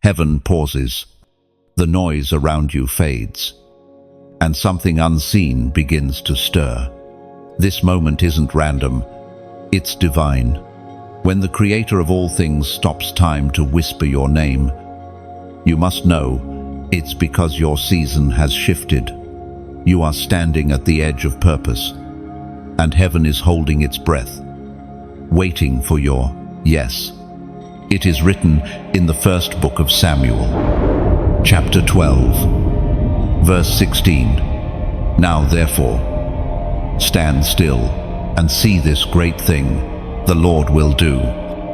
Heaven pauses. The noise around you fades, and something unseen begins to stir. This moment isn't random, it's divine. When the Creator of all things stops time to whisper your name, you must know it's because your season has shifted. You are standing at the edge of purpose, and heaven is holding its breath, waiting for your yes. It is written in the first book of Samuel, chapter 12, verse 16. Now therefore, stand still and see this great thing the Lord will do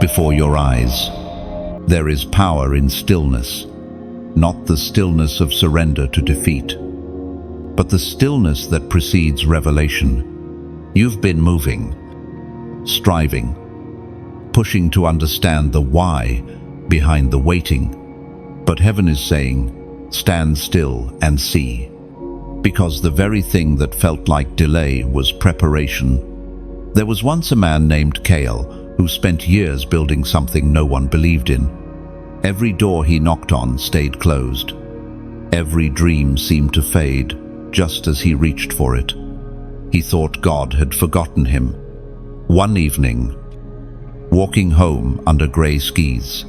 before your eyes. There is power in stillness, not the stillness of surrender to defeat, but the stillness that precedes revelation. You've been moving, striving, pushing to understand the why behind the waiting. But heaven is saying, stand still and see. Because the very thing that felt like delay was preparation. There was once a man named Cale who spent years building something no one believed in. Every door he knocked on stayed closed. Every dream seemed to fade just as he reached for it. He thought God had forgotten him. One evening, walking home under grey skies,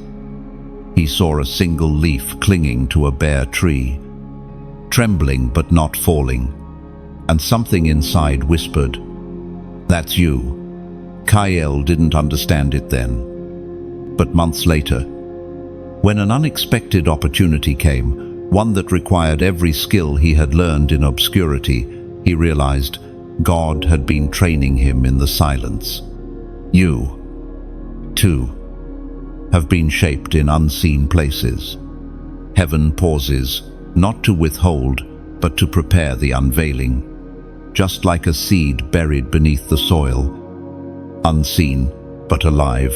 he saw a single leaf clinging to a bare tree, trembling but not falling, and something inside whispered, "That's you." Kyle didn't understand it then. But months later, when an unexpected opportunity came, one that required every skill he had learned in obscurity, he realized God had been training him in the silence. You, too, have been shaped in unseen places. Heaven pauses, not to withhold, but to prepare the unveiling. Just like a seed buried beneath the soil, unseen but alive,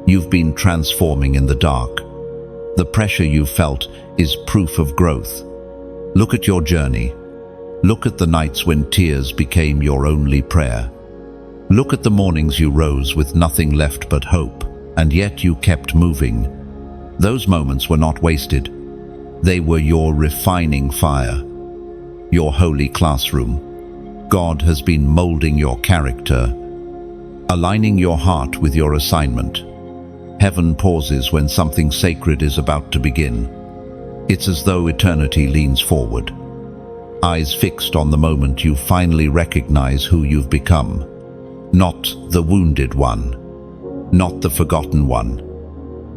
you've been transforming in the dark. The pressure you felt is proof of growth. Look at your journey. Look at the nights when tears became your only prayer. Look at the mornings you rose with nothing left but hope, and yet you kept moving. Those moments were not wasted. They were your refining fire, your holy classroom. God has been molding your character, aligning your heart with your assignment. Heaven pauses when something sacred is about to begin. It's as though eternity leans forward, eyes fixed on the moment you finally recognize who you've become. Not the wounded one, not the forgotten one,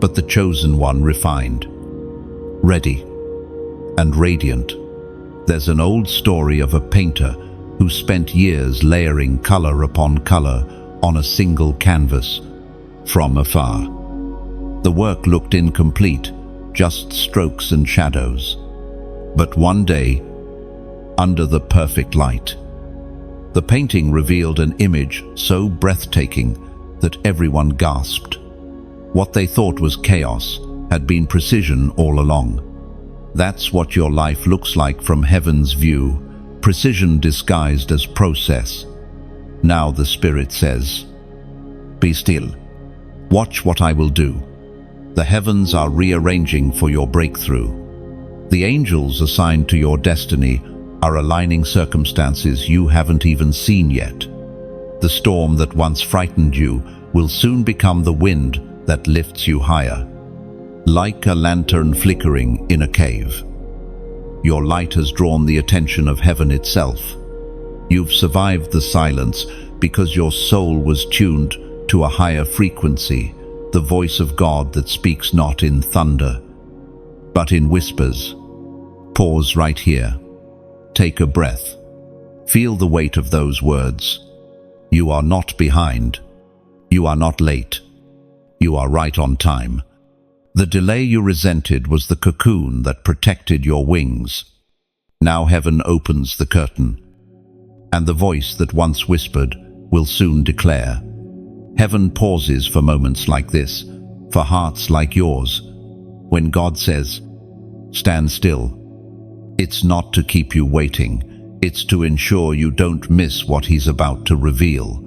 but the chosen one, refined, ready, and radiant. There's an old story of a painter who spent years layering color upon color on a single canvas from afar. The work looked incomplete, just strokes and shadows. But one day, under the perfect light, the painting revealed an image so breathtaking that everyone gasped. What they thought was chaos had been precision all along. That's what your life looks like from heaven's view, precision disguised as process. Now the Spirit says, "Be still. Watch what I will do." The heavens are rearranging for your breakthrough. The angels assigned to your destiny are aligning circumstances you haven't even seen yet. The storm that once frightened you will soon become the wind that lifts you higher. Like a lantern flickering in a cave, your light has drawn the attention of heaven itself. You've survived the silence because your soul was tuned to a higher frequency, the voice of God that speaks not in thunder, but in whispers. Pause right here. Take a breath. Feel the weight of those words. You are not behind. You are not late. You are right on time. The delay you resented was the cocoon that protected your wings. Now heaven opens the curtain, and the voice that once whispered will soon declare. Heaven pauses for moments like this, for hearts like yours. When God says, "Stand still," it's not to keep you waiting. It's to ensure you don't miss what He's about to reveal.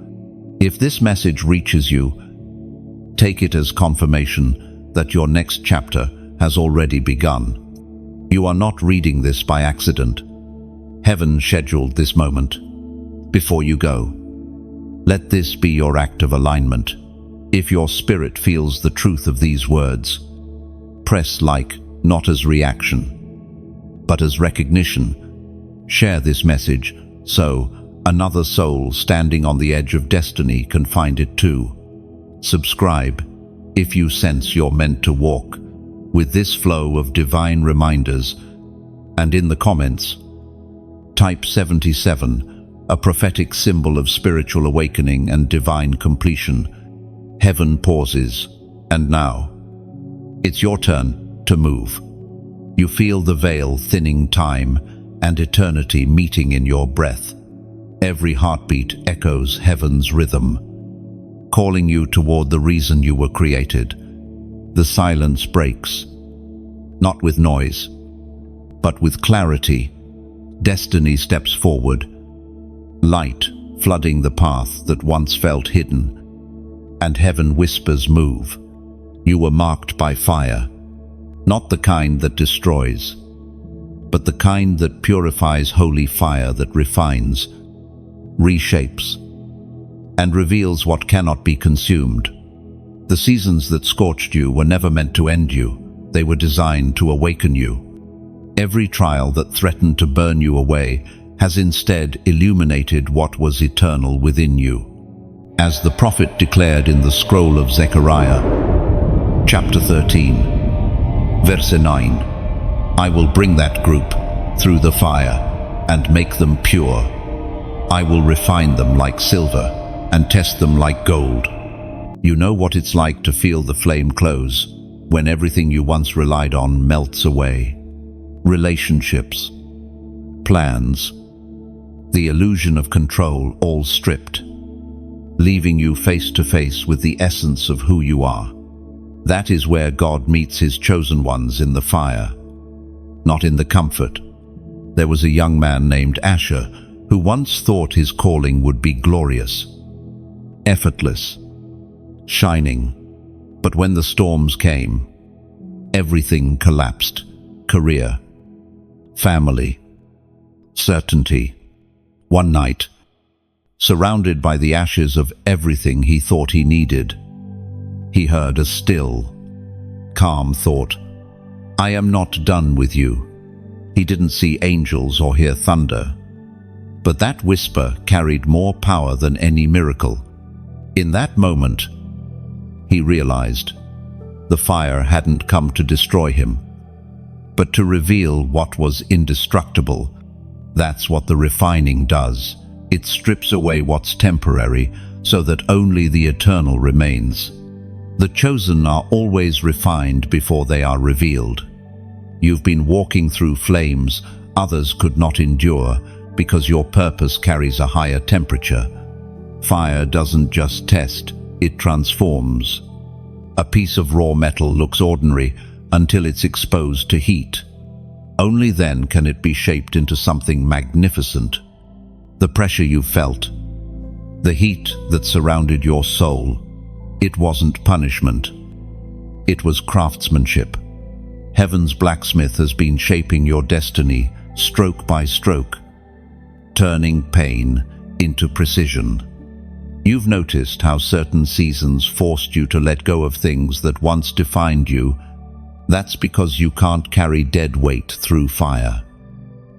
If this message reaches you, take it as confirmation that your next chapter has already begun. You are not reading this by accident. Heaven scheduled this moment. Before you go, let this be your act of alignment. If your spirit feels the truth of these words, press like, not as reaction, but as recognition. Share this message so another soul standing on the edge of destiny can find it too. Subscribe if you sense you're meant to walk with this flow of divine reminders, and in the comments, type 77, a prophetic symbol of spiritual awakening and divine completion. Heaven pauses, and now, it's your turn to move. You feel the veil thinning, time and eternity meeting in your breath. Every heartbeat echoes heaven's rhythm, calling you toward the reason you were created. The silence breaks, not with noise, but with clarity. Destiny steps forward, light flooding the path that once felt hidden, and heaven whispers, move. You were marked by fire, not the kind that destroys, but the kind that purifies, holy fire that refines, reshapes, and reveals what cannot be consumed. The seasons that scorched you were never meant to end you. They were designed to awaken you. Every trial that threatened to burn you away has instead illuminated what was eternal within you. As the prophet declared in the scroll of Zechariah, chapter 13, verse 9, I will bring that group through the fire and make them pure. I will refine them like silver and test them like gold. You know what it's like to feel the flame close when everything you once relied on melts away. Relationships, plans, the illusion of control all stripped, leaving you face to face with the essence of who you are. That is where God meets his chosen ones, in the fire, not in the comfort. There was a young man named Asher who once thought his calling would be glorious, effortless, shining. But when the storms came, everything collapsed. Career, family, certainty. One night, surrounded by the ashes of everything he thought he needed, he heard a still, calm thought, I am not done with you. He didn't see angels or hear thunder, but that whisper carried more power than any miracle. In that moment, he realized the fire hadn't come to destroy him, but to reveal what was indestructible. That's what the refining does. It strips away what's temporary so that only the eternal remains. The chosen are always refined before they are revealed. You've been walking through flames others could not endure because your purpose carries a higher temperature. Fire doesn't just test, it transforms. A piece of raw metal looks ordinary until it's exposed to heat. Only then can it be shaped into something magnificent. The pressure you felt, the heat that surrounded your soul, it wasn't punishment. It was craftsmanship. Heaven's blacksmith has been shaping your destiny stroke by stroke, turning pain into precision. You've noticed how certain seasons forced you to let go of things that once defined you. That's because you can't carry dead weight through fire.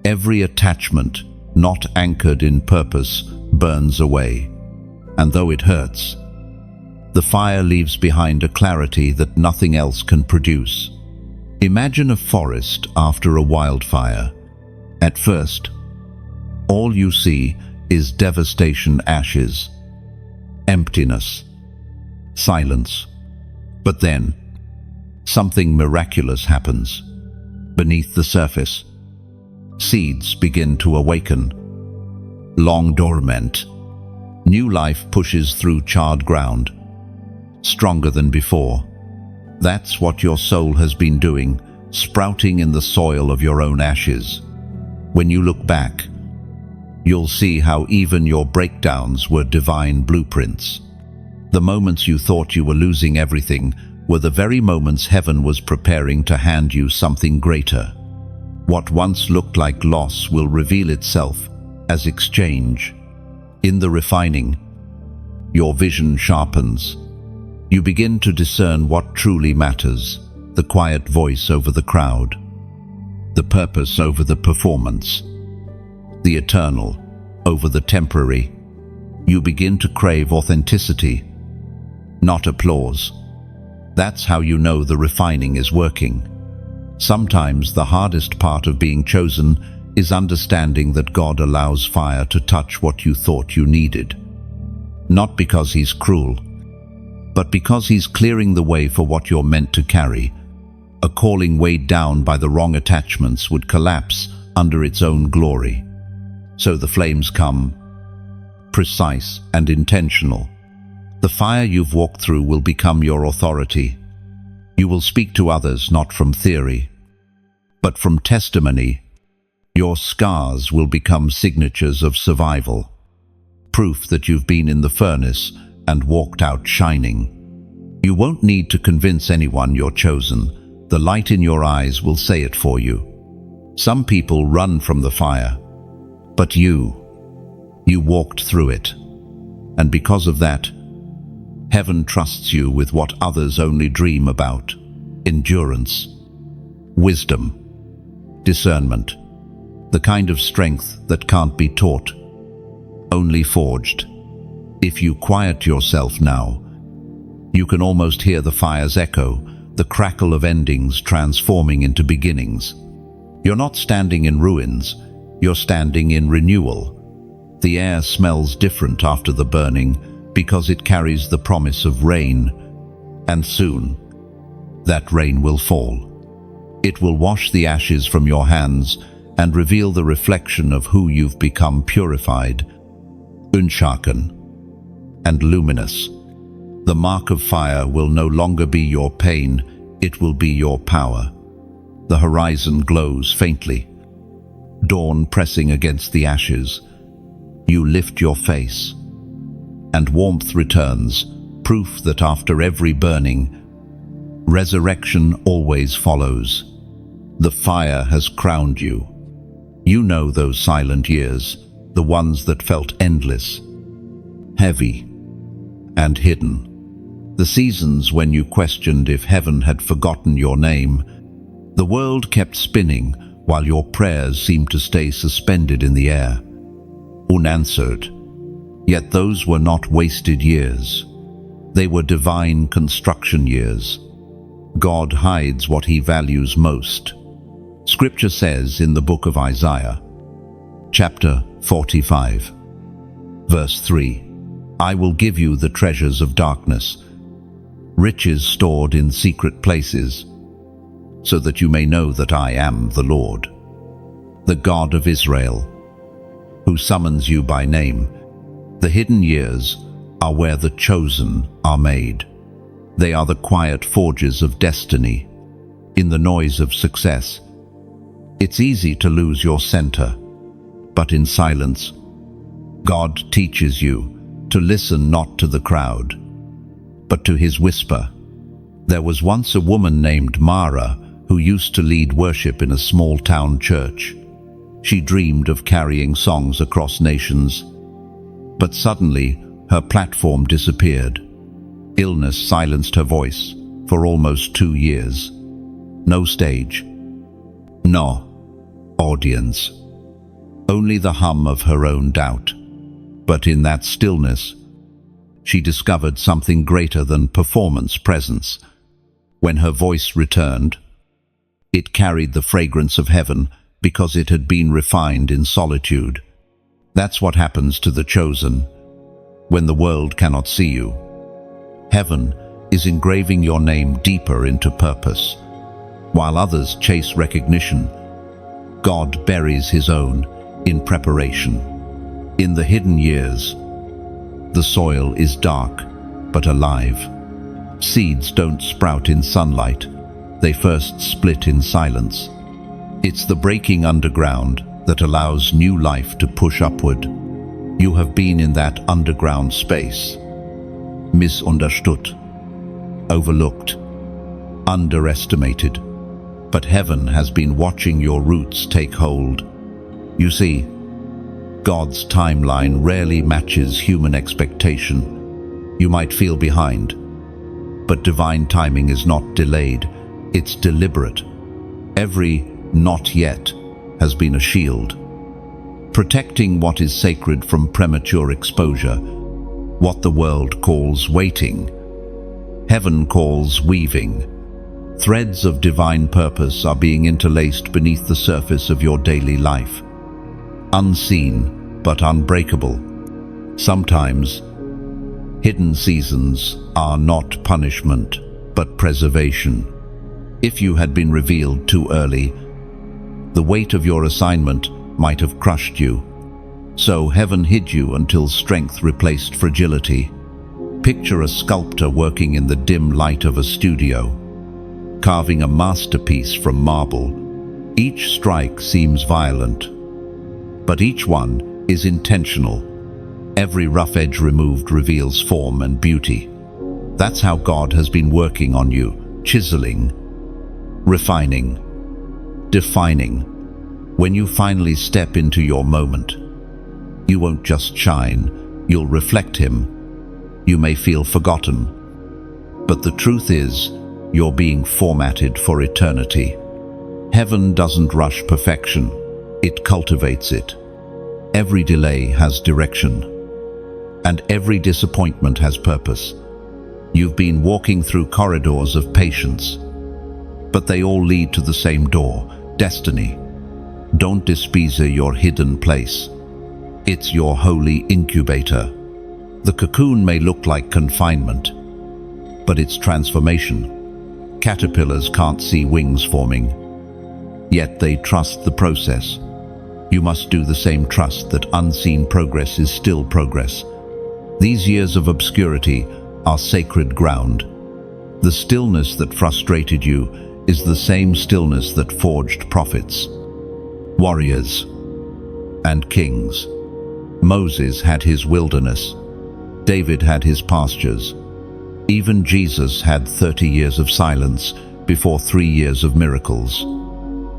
Every attachment not anchored in purpose burns away, and though it hurts, the fire leaves behind a clarity that nothing else can produce. Imagine a forest after a wildfire. At first, all you see is devastation, ashes, emptiness, silence. But then, something miraculous happens. Beneath the surface, seeds begin to awaken. Long dormant, new life pushes through charred ground, stronger than before. That's what your soul has been doing, sprouting in the soil of your own ashes. When you look back, you'll see how even your breakdowns were divine blueprints. The moments you thought you were losing everything were the very moments heaven was preparing to hand you something greater. What once looked like loss will reveal itself as exchange. In the refining, your vision sharpens. You begin to discern what truly matters, the quiet voice over the crowd, the purpose over the performance, the eternal over the temporary. You begin to crave authenticity, not applause. That's how you know the refining is working. Sometimes the hardest part of being chosen is understanding that God allows fire to touch what you thought you needed. Not because He's cruel, but because He's clearing the way for what you're meant to carry. A calling weighed down by the wrong attachments would collapse under its own glory. So the flames come, precise and intentional. The fire you've walked through will become your authority. You will speak to others not from theory, but from testimony. Your scars will become signatures of survival, proof that you've been in the furnace and walked out shining. You won't need to convince anyone you're chosen. The light in your eyes will say it for you. Some people run from the fire, but you walked through it. And because of that, heaven trusts you with what others only dream about: endurance, wisdom, discernment, the kind of strength that can't be taught, only forged. If you quiet yourself now, you can almost hear the fire's echo, the crackle of endings transforming into beginnings. You're not standing in ruins, you're standing in renewal. The air smells different after the burning because it carries the promise of rain, and soon that rain will fall. It will wash the ashes from your hands and reveal the reflection of who you've become: purified, unshaken, and luminous. The mark of fire will no longer be your pain, it will be your power. The horizon glows faintly, dawn pressing against the ashes. You lift your face, and warmth returns, proof that after every burning, resurrection always follows. The fire has crowned you. You know those silent years, the ones that felt endless, heavy, and hidden. The seasons when you questioned if heaven had forgotten your name. The world kept spinning while your prayers seemed to stay suspended in the air, unanswered. Yet those were not wasted years. They were divine construction years. God hides what He values most. Scripture says in the book of Isaiah, chapter 45, verse 3, "I will give you the treasures of darkness, riches stored in secret places, so that you may know that I am the Lord, the God of Israel, who summons you by name." The hidden years are where the chosen are made. They are the quiet forges of destiny. In the noise of success, it's easy to lose your center, but in silence, God teaches you to listen not to the crowd, but to His whisper. There was once a woman named Mara who used to lead worship in a small town church. She dreamed of carrying songs across nations, but suddenly her platform disappeared. Illness silenced her voice for almost 2 years. No stage, no audience, only the hum of her own doubt. But in that stillness, she discovered something greater than performance presence. When her voice returned, it carried the fragrance of heaven because it had been refined in solitude. That's what happens to the chosen when the world cannot see you. Heaven is engraving your name deeper into purpose. While others chase recognition, God buries His own in preparation. In the hidden years, the soil is dark but alive. Seeds don't sprout in sunlight, they first split in silence. It's the breaking underground that allows new life to push upward. You have been in that underground space, misunderstood, overlooked, underestimated. But heaven has been watching your roots take hold. You see, God's timeline rarely matches human expectation. You might feel behind, but divine timing is not delayed, it's deliberate. Every "not yet" has been a shield, protecting what is sacred from premature exposure. What the world calls waiting, heaven calls weaving. Threads of divine purpose are being interlaced beneath the surface of your daily life. Unseen but unbreakable. Sometimes, hidden seasons are not punishment, but preservation. If you had been revealed too early, the weight of your assignment might have crushed you. So heaven hid you until strength replaced fragility. Picture a sculptor working in the dim light of a studio, carving a masterpiece from marble. Each strike seems violent, but each one is intentional. Every rough edge removed reveals form and beauty. That's how God has been working on you, chiseling, refining, defining. When you finally step into your moment, you won't just shine, you'll reflect Him. You may feel forgotten, but the truth is, you're being formatted for eternity. Heaven doesn't rush perfection, it cultivates it. Every delay has direction, and every disappointment has purpose. You've been walking through corridors of patience, but they all lead to the same door, destiny. Don't despise your hidden place. It's your holy incubator. The cocoon may look like confinement, but it's transformation. Caterpillars can't see wings forming, yet they trust the process. You must do the same. Trust that unseen progress is still progress. These years of obscurity are sacred ground. The stillness that frustrated you is the same stillness that forged prophets, warriors, and kings. Moses had his wilderness. David had his pastures. Even Jesus had 30 years of silence before 3 years of miracles.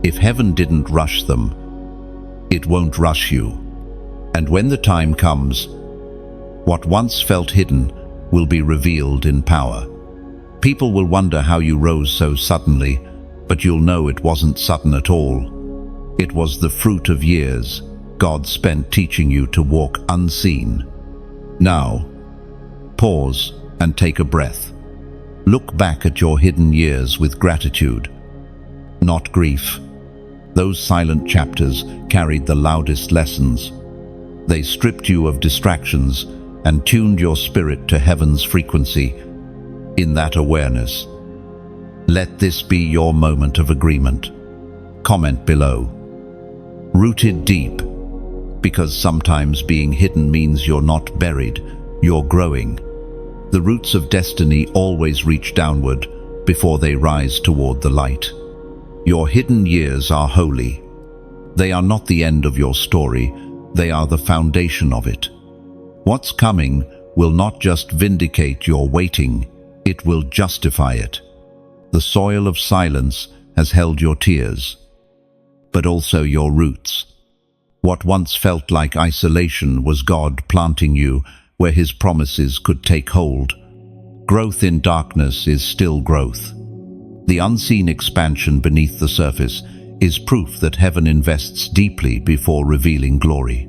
If heaven didn't rush them, it won't rush you. And when the time comes, what once felt hidden will be revealed in power. People will wonder how you rose so suddenly, but you'll know it wasn't sudden at all. It was the fruit of years God spent teaching you to walk unseen. Now, pause and take a breath. Look back at your hidden years with gratitude, not grief. Those silent chapters carried the loudest lessons. They stripped you of distractions and tuned your spirit to heaven's frequency. In that awareness, let this be your moment of agreement. Comment below. Rooted deep, because sometimes being hidden means you're not buried, you're growing. The roots of destiny always reach downward before they rise toward the light. Your hidden years are holy. They are not the end of your story, they are the foundation of it. What's coming will not just vindicate your waiting, it will justify it. The soil of silence has held your tears, but also your roots. What once felt like isolation was God planting you where His promises could take hold. Growth in darkness is still growth. The unseen expansion beneath the surface is proof that heaven invests deeply before revealing glory.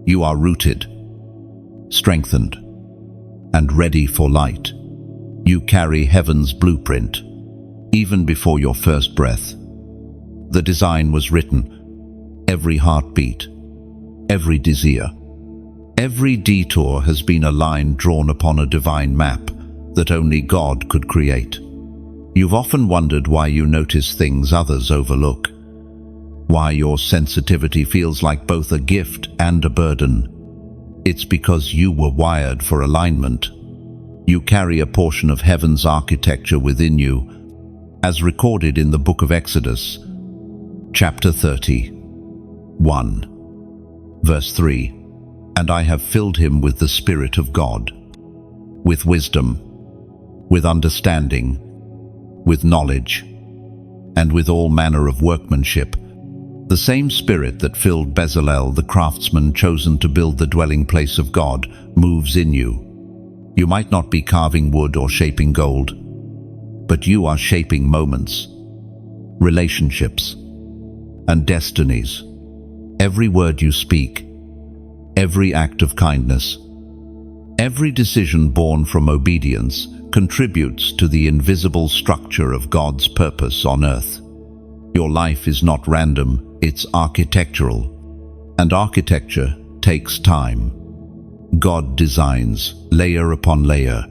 You are rooted, strengthened, and ready for light. You carry heaven's blueprint, even before your first breath. The design was written, every heartbeat, every desire, every detour has been a line drawn upon a divine map that only God could create. You've often wondered why you notice things others overlook, why your sensitivity feels like both a gift and a burden. It's because you were wired for alignment. You carry a portion of heaven's architecture within you, as recorded in the book of Exodus, chapter 31, verse 3. And I have filled him with the Spirit of God, with wisdom, with understanding, with knowledge, and with all manner of workmanship. The same Spirit that filled Bezalel, the craftsman chosen to build the dwelling place of God, moves in you. You might not be carving wood or shaping gold, but you are shaping moments, relationships, and destinies. Every word you speak, every act of kindness, every decision born from obedience contributes to the invisible structure of God's purpose on earth. Your life is not random, it's architectural, and architecture takes time. God designs layer upon layer,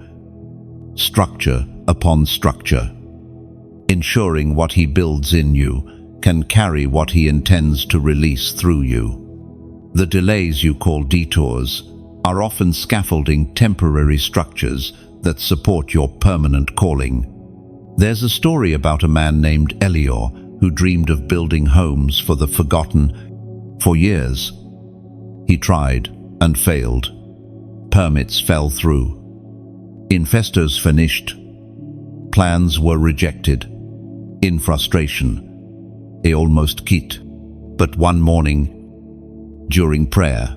structure upon structure, ensuring what He builds in you can carry what He intends to release through you. The delays you call detours are often scaffolding temporary structures that support your permanent calling. There's a story about a man named Elior who dreamed of building homes for the forgotten. For years, he tried and failed. Permits fell through. Investors finished. Plans were rejected. In frustration, he almost quit. But one morning, during prayer,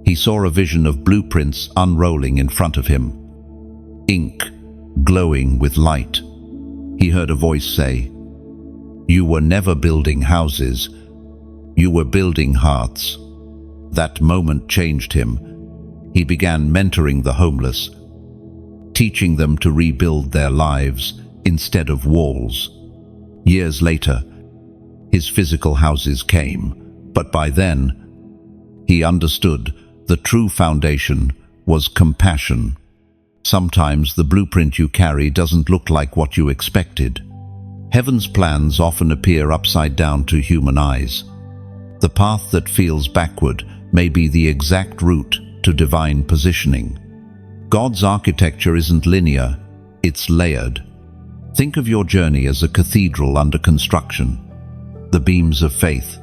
he saw a vision of blueprints unrolling in front of him, ink glowing with light. He heard a voice say, "You were never building houses, you were building hearts." That moment changed him. He began mentoring the homeless, teaching them to rebuild their lives instead of walls. Years later, his physical houses came, but by then, he understood the true foundation was compassion. Sometimes the blueprint you carry doesn't look like what you expected. Heaven's plans often appear upside down to human eyes. The path that feels backward may be the exact route to divine positioning. God's architecture isn't linear, it's layered. Think of your journey as a cathedral under construction. The beams of faith,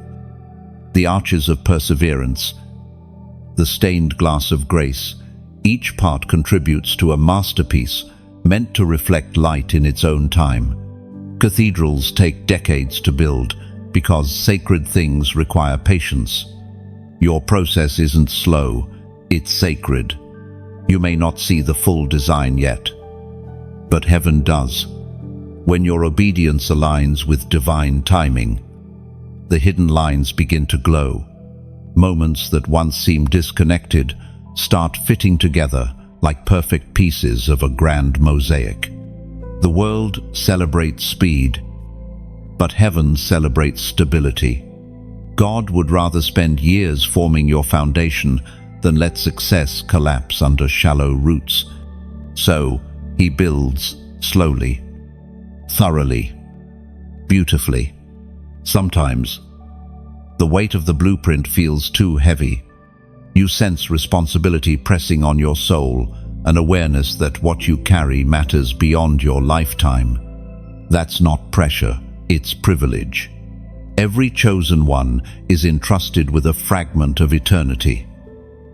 the arches of perseverance, the stained glass of grace, each part contributes to a masterpiece meant to reflect light in its own time. Cathedrals take decades to build because sacred things require patience. Your process isn't slow, it's sacred. You may not see the full design yet, but heaven does. When your obedience aligns with divine timing, the hidden lines begin to glow. Moments that once seemed disconnected start fitting together like perfect pieces of a grand mosaic. The world celebrates speed, but heaven celebrates stability. God would rather spend years forming your foundation than let success collapse under shallow roots. So, He builds slowly, thoroughly, beautifully. Sometimes, the weight of the blueprint feels too heavy. You sense responsibility pressing on your soul, an awareness that what you carry matters beyond your lifetime. That's not pressure, it's privilege. Every chosen one is entrusted with a fragment of eternity.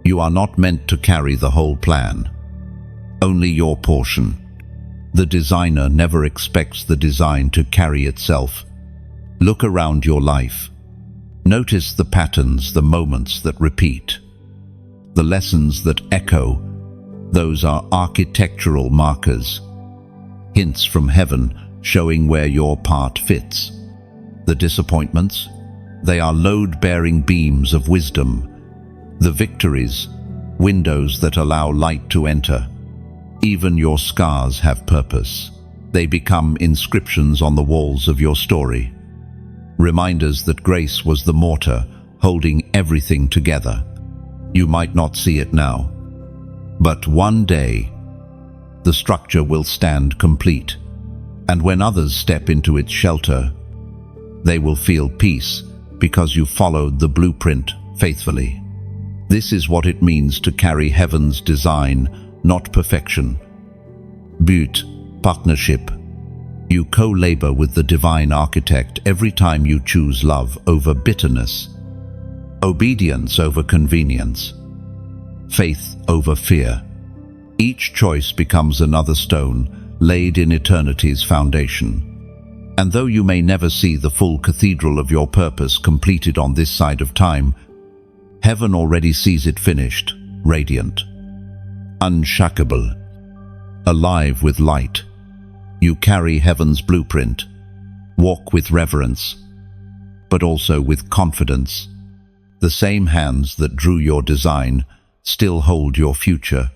You are not meant to carry the whole plan, only your portion. The designer never expects the design to carry itself. Look around your life. Notice the patterns, the moments that repeat, the lessons that echo. Those are architectural markers, hints from heaven showing where your part fits. The disappointments, they are load-bearing beams of wisdom. The victories, windows that allow light to enter. Even your scars have purpose. They become inscriptions on the walls of your story. Reminders that grace was the mortar holding everything together. You might not see it now, but one day, the structure will stand complete, and when others step into its shelter, they will feel peace because you followed the blueprint faithfully. This is what it means to carry heaven's design, not perfection. But partnership. You co-labor with the divine architect every time you choose love over bitterness, obedience over convenience, faith over fear. Each choice becomes another stone, laid in eternity's foundation. And though you may never see the full cathedral of your purpose completed on this side of time, heaven already sees it finished, radiant, unshakable, alive with light. You carry heaven's blueprint, walk with reverence, but also with confidence. The same hands that drew your design still hold your future.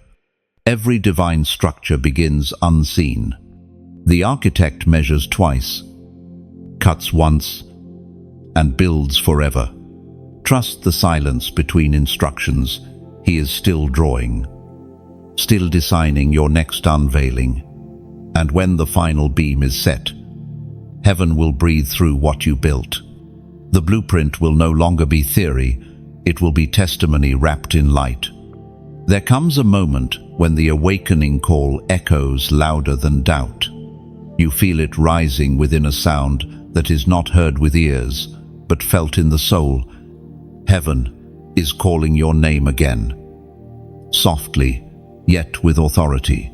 Every divine structure begins unseen. The architect measures twice, cuts once, and builds forever. Trust the silence between instructions. He is still drawing, still designing your next unveiling. And when the final beam is set, heaven will breathe through what you built. The blueprint will no longer be theory, it will be testimony wrapped in light. There comes a moment when the awakening call echoes louder than doubt. You feel it rising within a sound that is not heard with ears, but felt in the soul. Heaven is calling your name again, softly, yet with authority.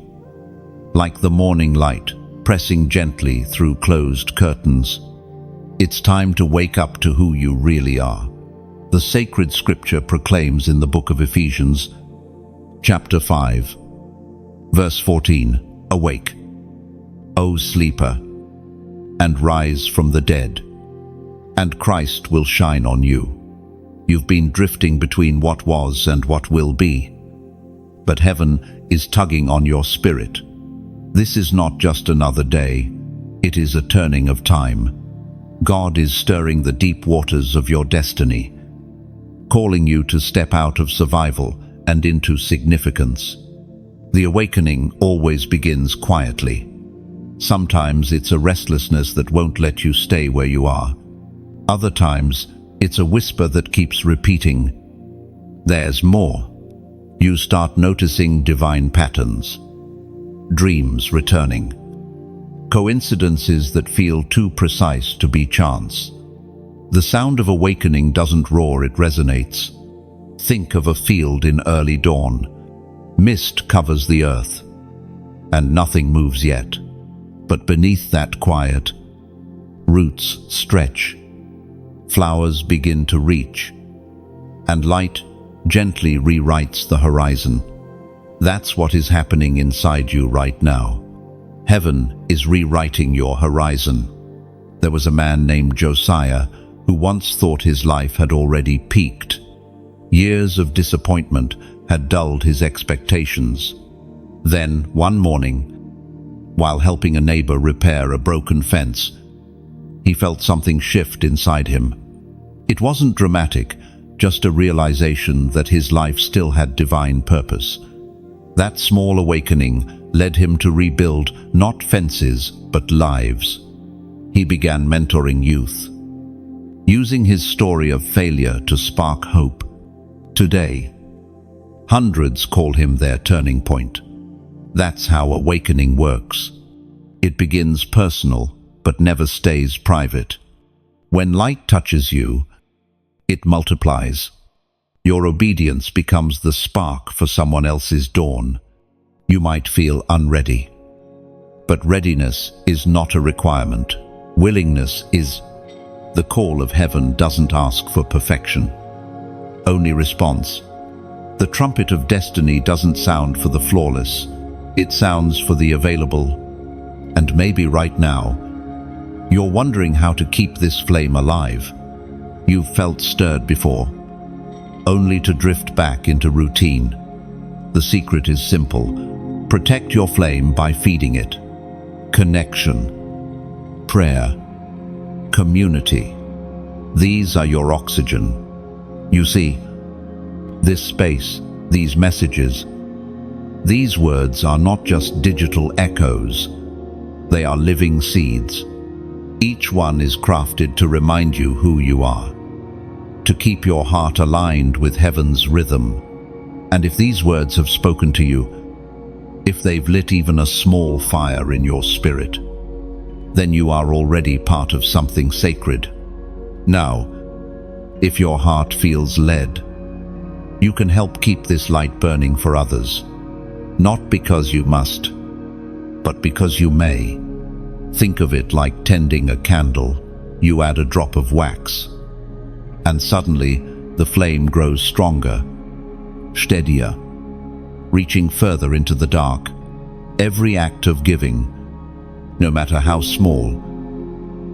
Like the morning light, pressing gently through closed curtains. It's time to wake up to who you really are. The sacred scripture proclaims in the book of Ephesians, chapter 5, verse 14, "Awake, O sleeper, and rise from the dead, and Christ will shine on you." You've been drifting between what was and what will be, but heaven is tugging on your spirit. This is not just another day, it is a turning of time. God is stirring the deep waters of your destiny, calling you to step out of survival and into significance. The awakening always begins quietly. Sometimes it's a restlessness that won't let you stay where you are. Other times, it's a whisper that keeps repeating, "There's more." You start noticing divine patterns, dreams returning, coincidences that feel too precise to be chance. The sound of awakening doesn't roar, it resonates. Think of a field in early dawn. Mist covers the earth, and nothing moves yet. But beneath that quiet, roots stretch, flowers begin to reach, and light gently rewrites the horizon. That's what is happening inside you right now. Heaven is rewriting your horizon. There was a man named Josiah who once thought his life had already peaked. Years of disappointment had dulled his expectations. Then, one morning, while helping a neighbor repair a broken fence, he felt something shift inside him. It wasn't dramatic, just a realization that his life still had divine purpose. That small awakening led him to rebuild not fences, but lives. He began mentoring youth, using his story of failure to spark hope. Today, hundreds call him their turning point. That's how awakening works. It begins personal, but never stays private. When light touches you, it multiplies. Your obedience becomes the spark for someone else's dawn. You might feel unready, but readiness is not a requirement. Willingness is. The call of heaven doesn't ask for perfection, only response. The trumpet of destiny doesn't sound for the flawless, it sounds for the available. And maybe right now, you're wondering how to keep this flame alive. You've felt stirred before, only to drift back into routine. The secret is simple. Protect your flame by feeding it. Connection, prayer, community. These are your oxygen. You see, this space, these messages, these words are not just digital echoes. They are living seeds. Each one is crafted to remind you who you are, to keep your heart aligned with heaven's rhythm. And if these words have spoken to you, if they've lit even a small fire in your spirit, then you are already part of something sacred. Now, if your heart feels led, you can help keep this light burning for others, not because you must, but because you may. Think of it like tending a candle. You add a drop of wax, and suddenly the flame grows stronger, steadier, reaching further into the dark. Every act of giving, no matter how small,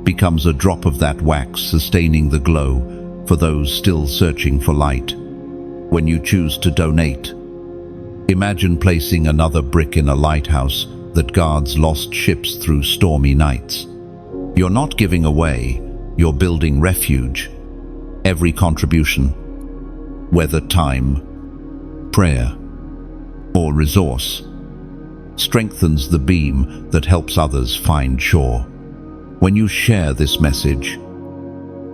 becomes a drop of that wax sustaining the glow for those still searching for light. When you choose to donate, imagine placing another brick in a lighthouse that guards lost ships through stormy nights. You're not giving away, you're building refuge. Every contribution, whether time, prayer, or resource, strengthens the beam that helps others find shore. When you share this message,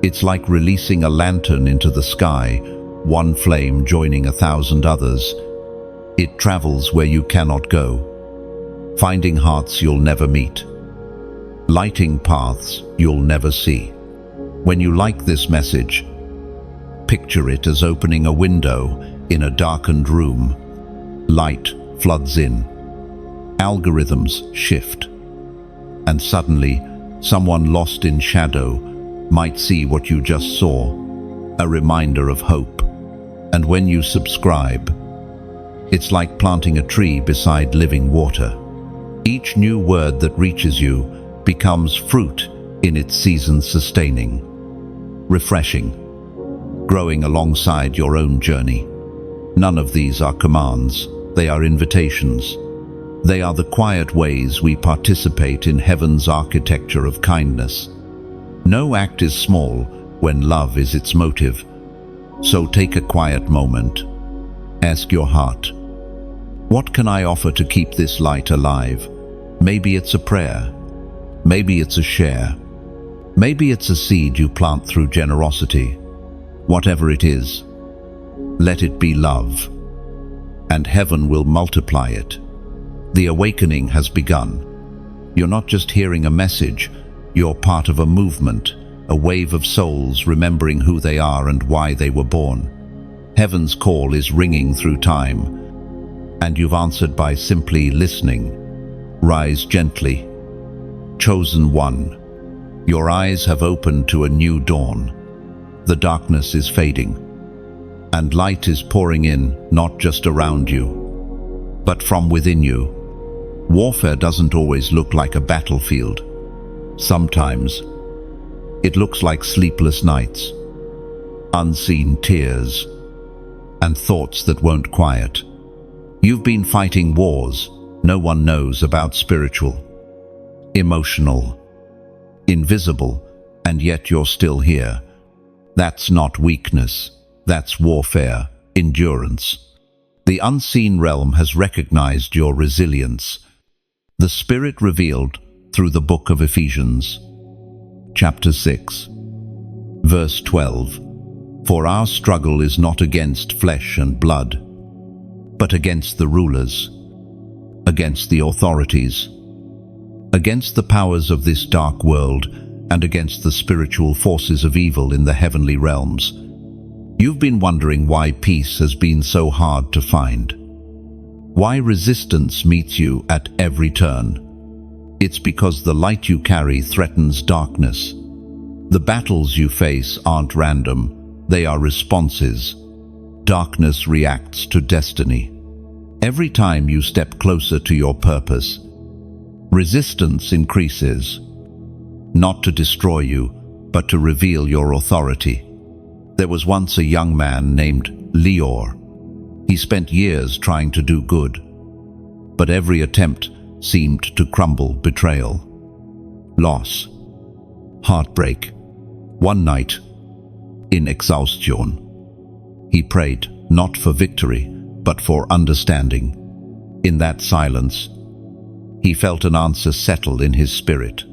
it's like releasing a lantern into the sky, one flame joining 1,000 others. It travels where you cannot go, finding hearts you'll never meet, lighting paths you'll never see. When you like this message, picture it as opening a window in a darkened room. Light floods in, algorithms shift, and suddenly someone lost in shadow might see what you just saw, a reminder of hope. And when you subscribe, it's like planting a tree beside living water. Each new word that reaches you becomes fruit in its season, sustaining, refreshing, growing alongside your own journey. None of these are commands, they are invitations. They are the quiet ways we participate in heaven's architecture of kindness. No act is small when love is its motive. So take a quiet moment. Ask your heart, what can I offer to keep this light alive? Maybe it's a prayer. Maybe it's a share. Maybe it's a seed you plant through generosity. Whatever it is, let it be love, and heaven will multiply it. The awakening has begun. You're not just hearing a message, you're part of a movement, a wave of souls remembering who they are and why they were born. Heaven's call is ringing through time, and you've answered by simply listening. Rise gently. Chosen one, your eyes have opened to a new dawn. The darkness is fading, and light is pouring in, not just around you, but from within you. Warfare doesn't always look like a battlefield. Sometimes it looks like sleepless nights, unseen tears, and thoughts that won't quiet. You've been fighting wars no one knows about: spiritual, emotional, invisible, and yet you're still here. That's not weakness, that's warfare, endurance. The unseen realm has recognized your resilience. The Spirit revealed through the book of Ephesians, chapter 6, verse 12. For our struggle is not against flesh and blood, but against the rulers, against the authorities, against the powers of this dark world, and against the spiritual forces of evil in the heavenly realms. You've been wondering why peace has been so hard to find. Why resistance meets you at every turn. It's because the light you carry threatens darkness. The battles you face aren't random, they are responses. Darkness reacts to destiny. Every time you step closer to your purpose, resistance increases, not to destroy you, but to reveal your authority. There was once a young man named Leor. He spent years trying to do good, but every attempt seemed to crumble: betrayal, loss, heartbreak. One night, in exhaustion, he prayed not for victory, but for understanding. In that silence, he felt an answer settle in his spirit.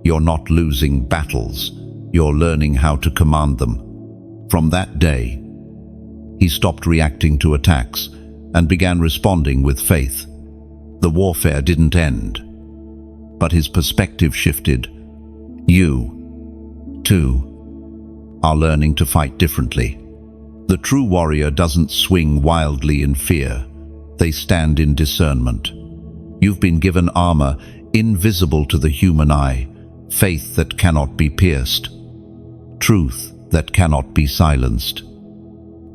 You're not losing battles, you're learning how to command them. From that day, he stopped reacting to attacks and began responding with faith. The warfare didn't end, but his perspective shifted. You, too, are learning to fight differently. The true warrior doesn't swing wildly in fear. They stand in discernment. You've been given armor invisible to the human eye, faith that cannot be pierced, truth that cannot be silenced,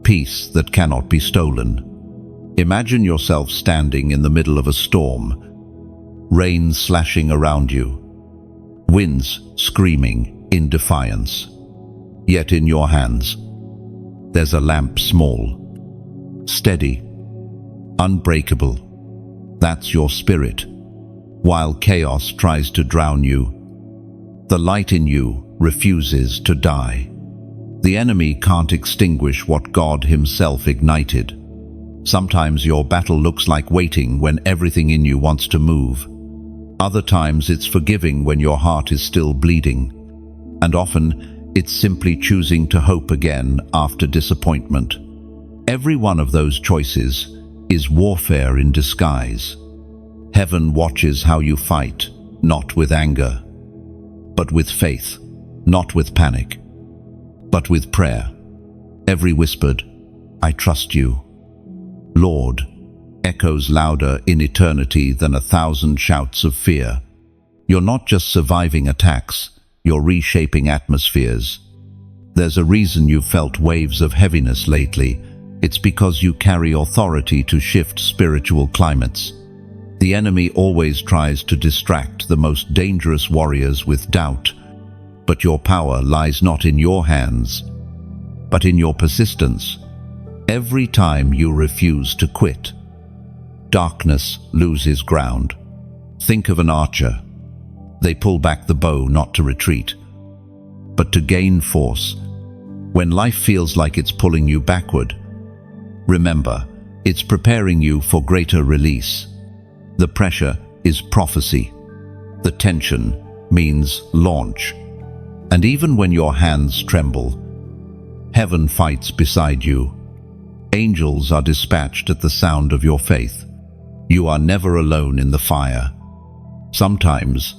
peace that cannot be stolen. Imagine yourself standing in the middle of a storm, rain slashing around you, winds screaming in defiance. Yet in your hands, there's a lamp small, steady, unbreakable. That's your spirit. While chaos tries to drown you, the light in you refuses to die. The enemy can't extinguish what God Himself ignited. Sometimes your battle looks like waiting when everything in you wants to move. Other times it's forgiving when your heart is still bleeding. And often it's simply choosing to hope again after disappointment. Every one of those choices is warfare in disguise. Heaven watches how you fight, not with anger, but with faith, not with panic, but with prayer. Every whispered, "I trust you, Lord," echoes louder in eternity than 1,000 shouts of fear. You're not just surviving attacks, you're reshaping atmospheres. There's a reason you've felt waves of heaviness lately. It's because you carry authority to shift spiritual climates. The enemy always tries to distract the most dangerous warriors with doubt, but your power lies not in your hands, but in your persistence. Every time you refuse to quit, darkness loses ground. Think of an archer. They pull back the bow not to retreat, but to gain force. When life feels like it's pulling you backward, remember, it's preparing you for greater release. The pressure is prophecy. The tension means launch. And even when your hands tremble, heaven fights beside you. Angels are dispatched at the sound of your faith. You are never alone in the fire. Sometimes,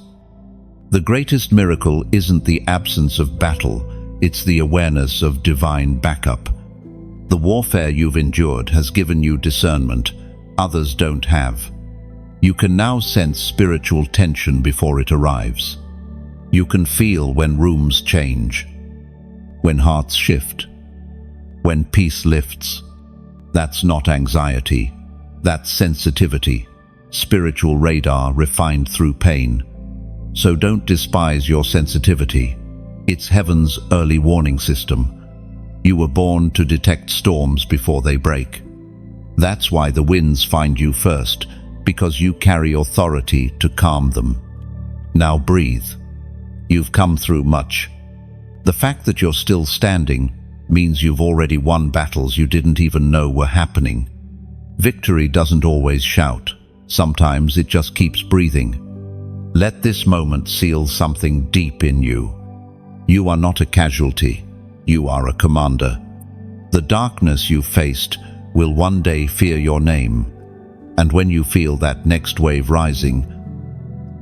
the greatest miracle isn't the absence of battle, it's the awareness of divine backup. The warfare you've endured has given you discernment others don't have. You can now sense spiritual tension before it arrives. You can feel when rooms change, when hearts shift, when peace lifts. That's not anxiety, that's sensitivity, spiritual radar refined through pain. So don't despise your sensitivity. It's heaven's early warning system. You were born to detect storms before they break. That's why the winds find you first, because you carry authority to calm them. Now breathe. You've come through much. The fact that you're still standing means you've already won battles you didn't even know were happening. Victory doesn't always shout. Sometimes it just keeps breathing. Let this moment seal something deep in you. You are not a casualty. You are a commander. The darkness you faced will one day fear your name. And when you feel that next wave rising,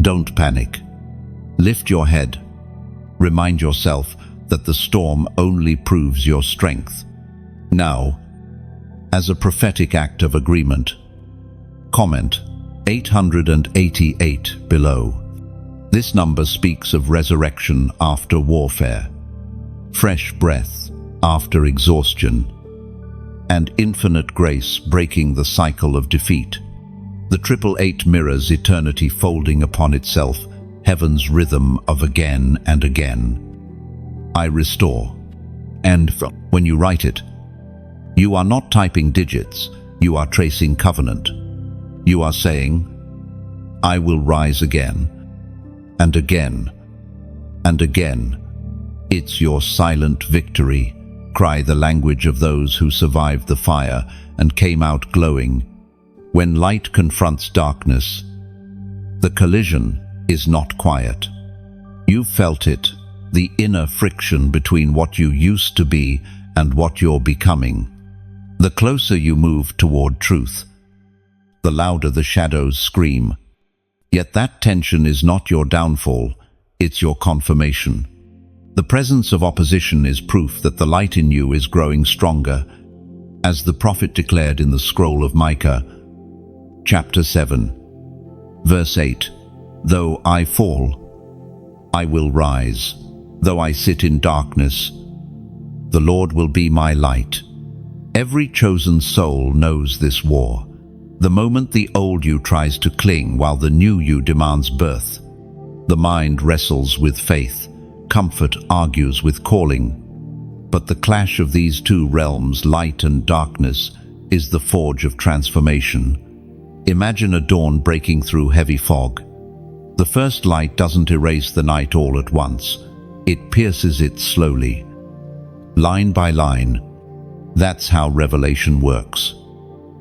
don't panic. Lift your head. Remind yourself that the storm only proves your strength. Now, as a prophetic act of agreement, comment 888 below. This number speaks of resurrection after warfare, fresh breath after exhaustion, and infinite grace breaking the cycle of defeat. The 888 mirrors eternity folding upon itself, heaven's rhythm of again and again. I restore. And when you write it, you are not typing digits, you are tracing covenant. You are saying, I will rise again, and again, and again. It's your silent victory. Cry the language of those who survived the fire and came out glowing. When light confronts darkness, the collision is not quiet. You've felt it, the inner friction between what you used to be and what you're becoming. The closer you move toward truth, the louder the shadows scream. Yet that tension is not your downfall, it's your confirmation. The presence of opposition is proof that the light in you is growing stronger, as the prophet declared in the scroll of Micah, chapter 7, verse 8. Though I fall, I will rise. Though I sit in darkness, the Lord will be my light. Every chosen soul knows this war. The moment the old you tries to cling while the new you demands birth, the mind wrestles with faith, comfort argues with calling. But the clash of these two realms, light and darkness, is the forge of transformation. Imagine a dawn breaking through heavy fog. The first light doesn't erase the night all at once. It pierces it slowly, line by line. That's how revelation works.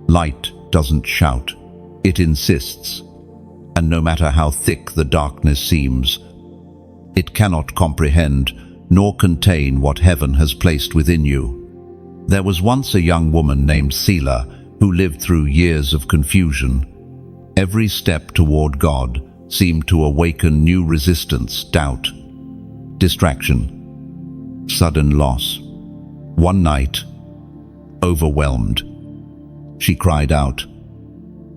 Light doesn't shout, it insists. And no matter how thick the darkness seems, it cannot comprehend nor contain what heaven has placed within you. There was once a young woman named Selah who lived through years of confusion. Every step toward God seemed to awaken new resistance, doubt, distraction, sudden loss. One night, overwhelmed, she cried out,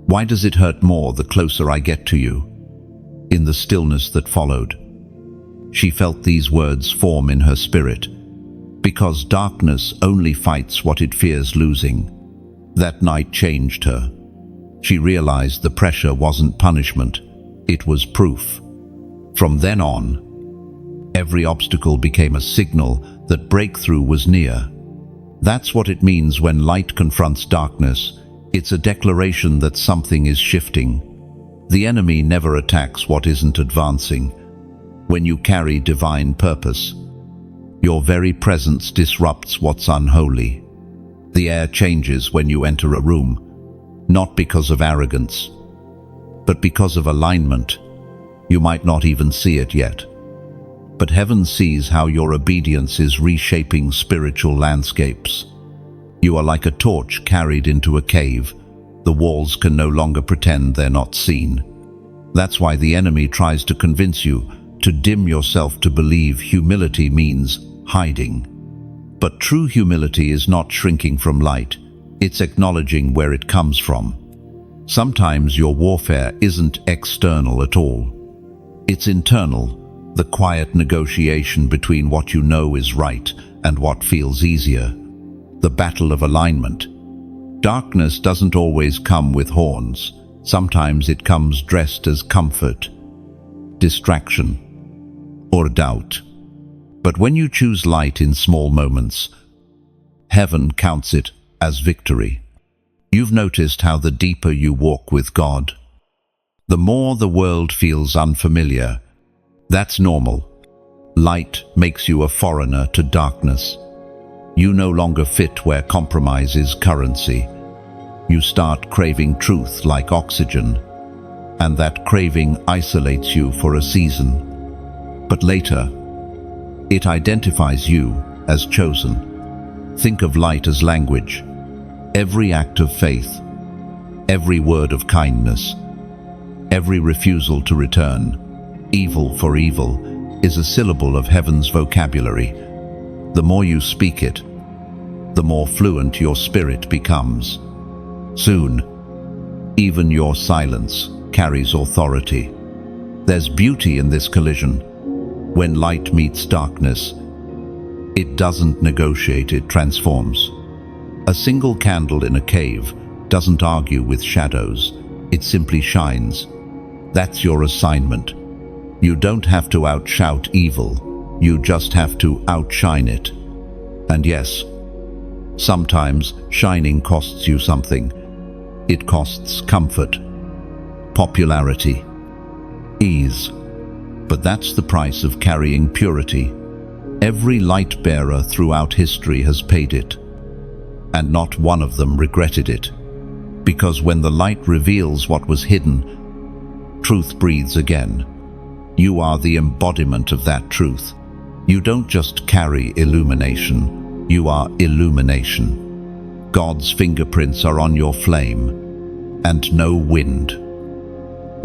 "Why does it hurt more the closer I get to you?" In the stillness that followed, she felt these words form in her spirit, "Because darkness only fights what it fears losing." That night changed her. She realized the pressure wasn't punishment, it was proof. From then on, every obstacle became a signal that breakthrough was near. That's what it means when light confronts darkness. It's a declaration that something is shifting. The enemy never attacks what isn't advancing. When you carry divine purpose, your very presence disrupts what's unholy. The air changes when you enter a room, not because of arrogance, but because of alignment. You might not even see it yet, but heaven sees how your obedience is reshaping spiritual landscapes. You are like a torch carried into a cave. The walls can no longer pretend they're not seen. That's why the enemy tries to convince you to dim yourself, to believe humility means hiding. But true humility is not shrinking from light, it's acknowledging where it comes from. Sometimes your warfare isn't external at all. It's internal, the quiet negotiation between what you know is right and what feels easier. The battle of alignment. Darkness doesn't always come with horns. Sometimes it comes dressed as comfort, distraction, or doubt. But when you choose light in small moments, heaven counts it as victory. You've noticed how the deeper you walk with God, the more the world feels unfamiliar. That's normal. Light makes you a foreigner to darkness. You no longer fit where compromise is currency. You start craving truth like oxygen, and that craving isolates you for a season. But later, it identifies you as chosen. Think of light as language. Every act of faith, every word of kindness, every refusal to return evil for evil is a syllable of heaven's vocabulary. The more you speak it, the more fluent your spirit becomes. Soon, even your silence carries authority. There's beauty in this collision. When light meets darkness, it doesn't negotiate, it transforms. A single candle in a cave doesn't argue with shadows, it simply shines. That's your assignment. You don't have to outshout evil, you just have to outshine it. And yes, sometimes shining costs you something. It costs comfort, popularity, ease. But that's the price of carrying purity. Every light bearer throughout history has paid it, and not one of them regretted it. Because when the light reveals what was hidden, truth breathes again. You are the embodiment of that truth. You don't just carry illumination, you are illumination. God's fingerprints are on your flame, and no wind,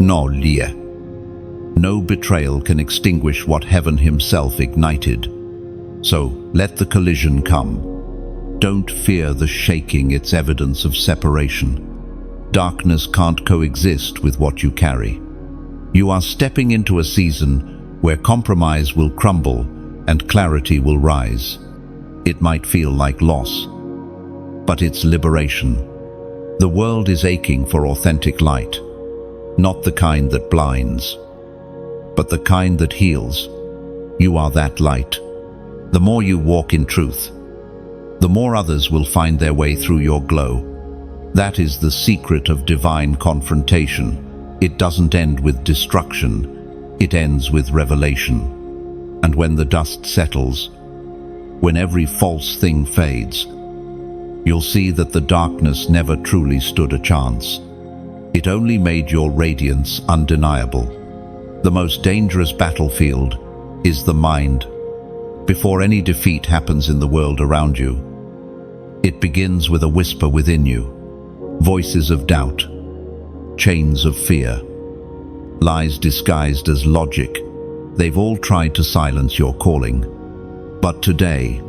no lie, no betrayal can extinguish what heaven himself ignited. So let the collision come. Don't fear the shaking, it's evidence of separation. Darkness can't coexist with what you carry. You are stepping into a season where compromise will crumble and clarity will rise. It might feel like loss, but it's liberation. The world is aching for authentic light, not the kind that blinds, but the kind that heals. You are that light. The more you walk in truth, the more others will find their way through your glow. That is the secret of divine confrontation. It doesn't end with destruction, it ends with revelation. And when the dust settles, when every false thing fades, you'll see that the darkness never truly stood a chance. It only made your radiance undeniable. The most dangerous battlefield is the mind. Before any defeat happens in the world around you, it begins with a whisper within you. Voices of doubt, chains of fear, lies disguised as logic. They've all tried to silence your calling. But today,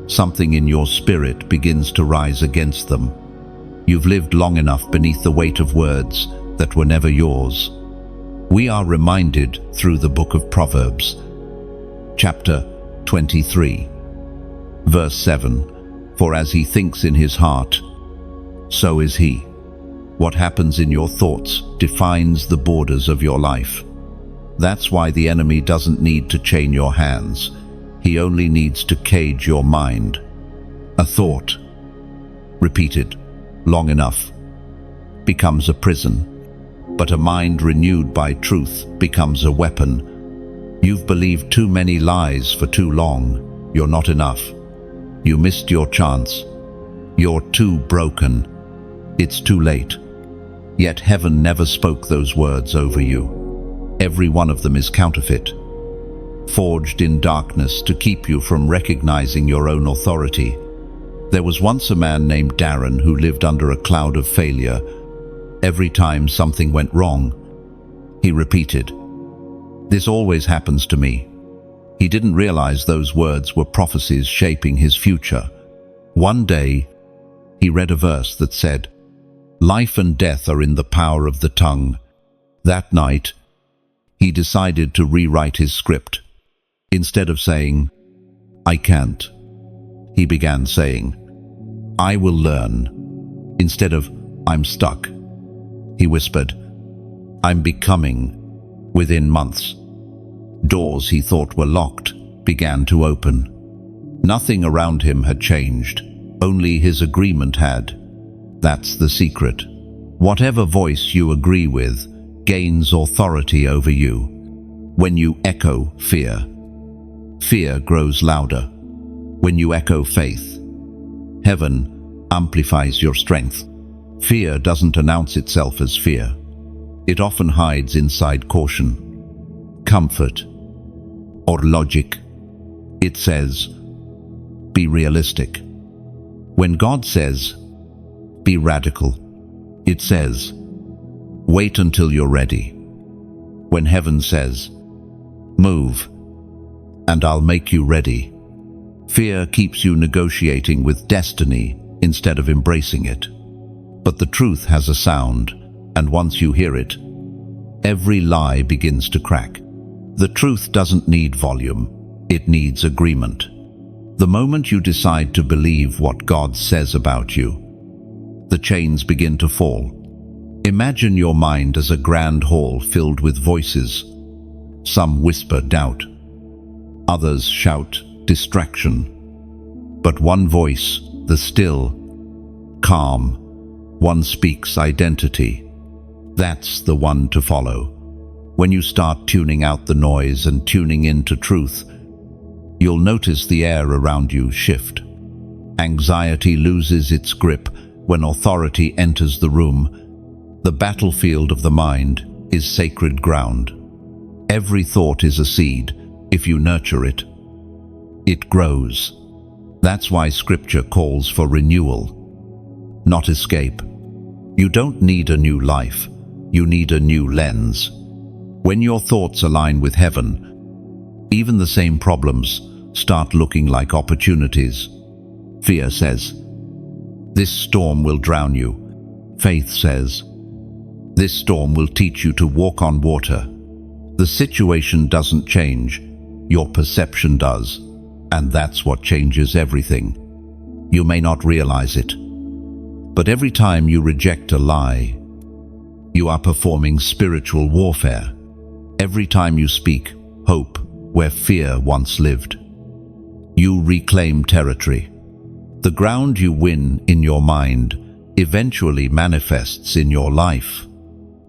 something in your spirit begins to rise against them. You've lived long enough beneath the weight of words that were never yours. We are reminded through the book of Proverbs, chapter 23, verse 7, "For as he thinks in his heart, so is he." What happens in your thoughts defines the borders of your life. That's why the enemy doesn't need to chain your hands. He only needs to cage your mind. A thought, repeated long enough, becomes a prison. But a mind renewed by truth becomes a weapon. You've believed too many lies for too long. You're not enough. You missed your chance. You're too broken. It's too late. Yet heaven never spoke those words over you. Every one of them is counterfeit, forged in darkness to keep you from recognizing your own authority. There was once a man named Darren who lived under a cloud of failure. Every time something went wrong, he repeated, "This always happens to me." He didn't realize those words were prophecies shaping his future. One day, he read a verse that said, "Life and death are in the power of the tongue." That night, he decided to rewrite his script. Instead of saying, "I can't," he began saying, "I will learn." Instead of, "I'm stuck," he whispered, "I'm becoming." Within months, doors he thought were locked began to open. Nothing around him had changed, only his agreement had. That's the secret. Whatever voice you agree with gains authority over you. When you echo fear, fear grows louder. When you echo faith, heaven amplifies your strength. Fear doesn't announce itself as fear. It often hides inside caution, comfort, or logic. It says, "Be realistic." When God says, "Be radical," it says, "Wait until you're ready." When heaven says, "Move, and I'll make you ready," fear keeps you negotiating with destiny instead of embracing it. But the truth has a sound, and once you hear it, every lie begins to crack. The truth doesn't need volume, it needs agreement. The moment you decide to believe what God says about you, the chains begin to fall. Imagine your mind as a grand hall filled with voices. Some whisper doubt, others shout distraction. But one voice, the still, calm one, speaks identity. That's the one to follow. When you start tuning out the noise and tuning into truth, you'll notice the air around you shift. Anxiety loses its grip when authority enters the room. The battlefield of the mind is sacred ground. Every thought is a seed. If you nurture it, it grows. That's why Scripture calls for renewal, not escape. You don't need a new life, you need a new lens. When your thoughts align with heaven, even the same problems start looking like opportunities. Fear says, "This storm will drown you." Faith says, This storm will teach you to walk on water. The situation doesn't change, your perception does, and that's what changes everything. You may not realize it, but every time you reject a lie, you are performing spiritual warfare. Every time you speak hope where fear once lived, you reclaim territory. The ground you win in your mind eventually manifests in your life.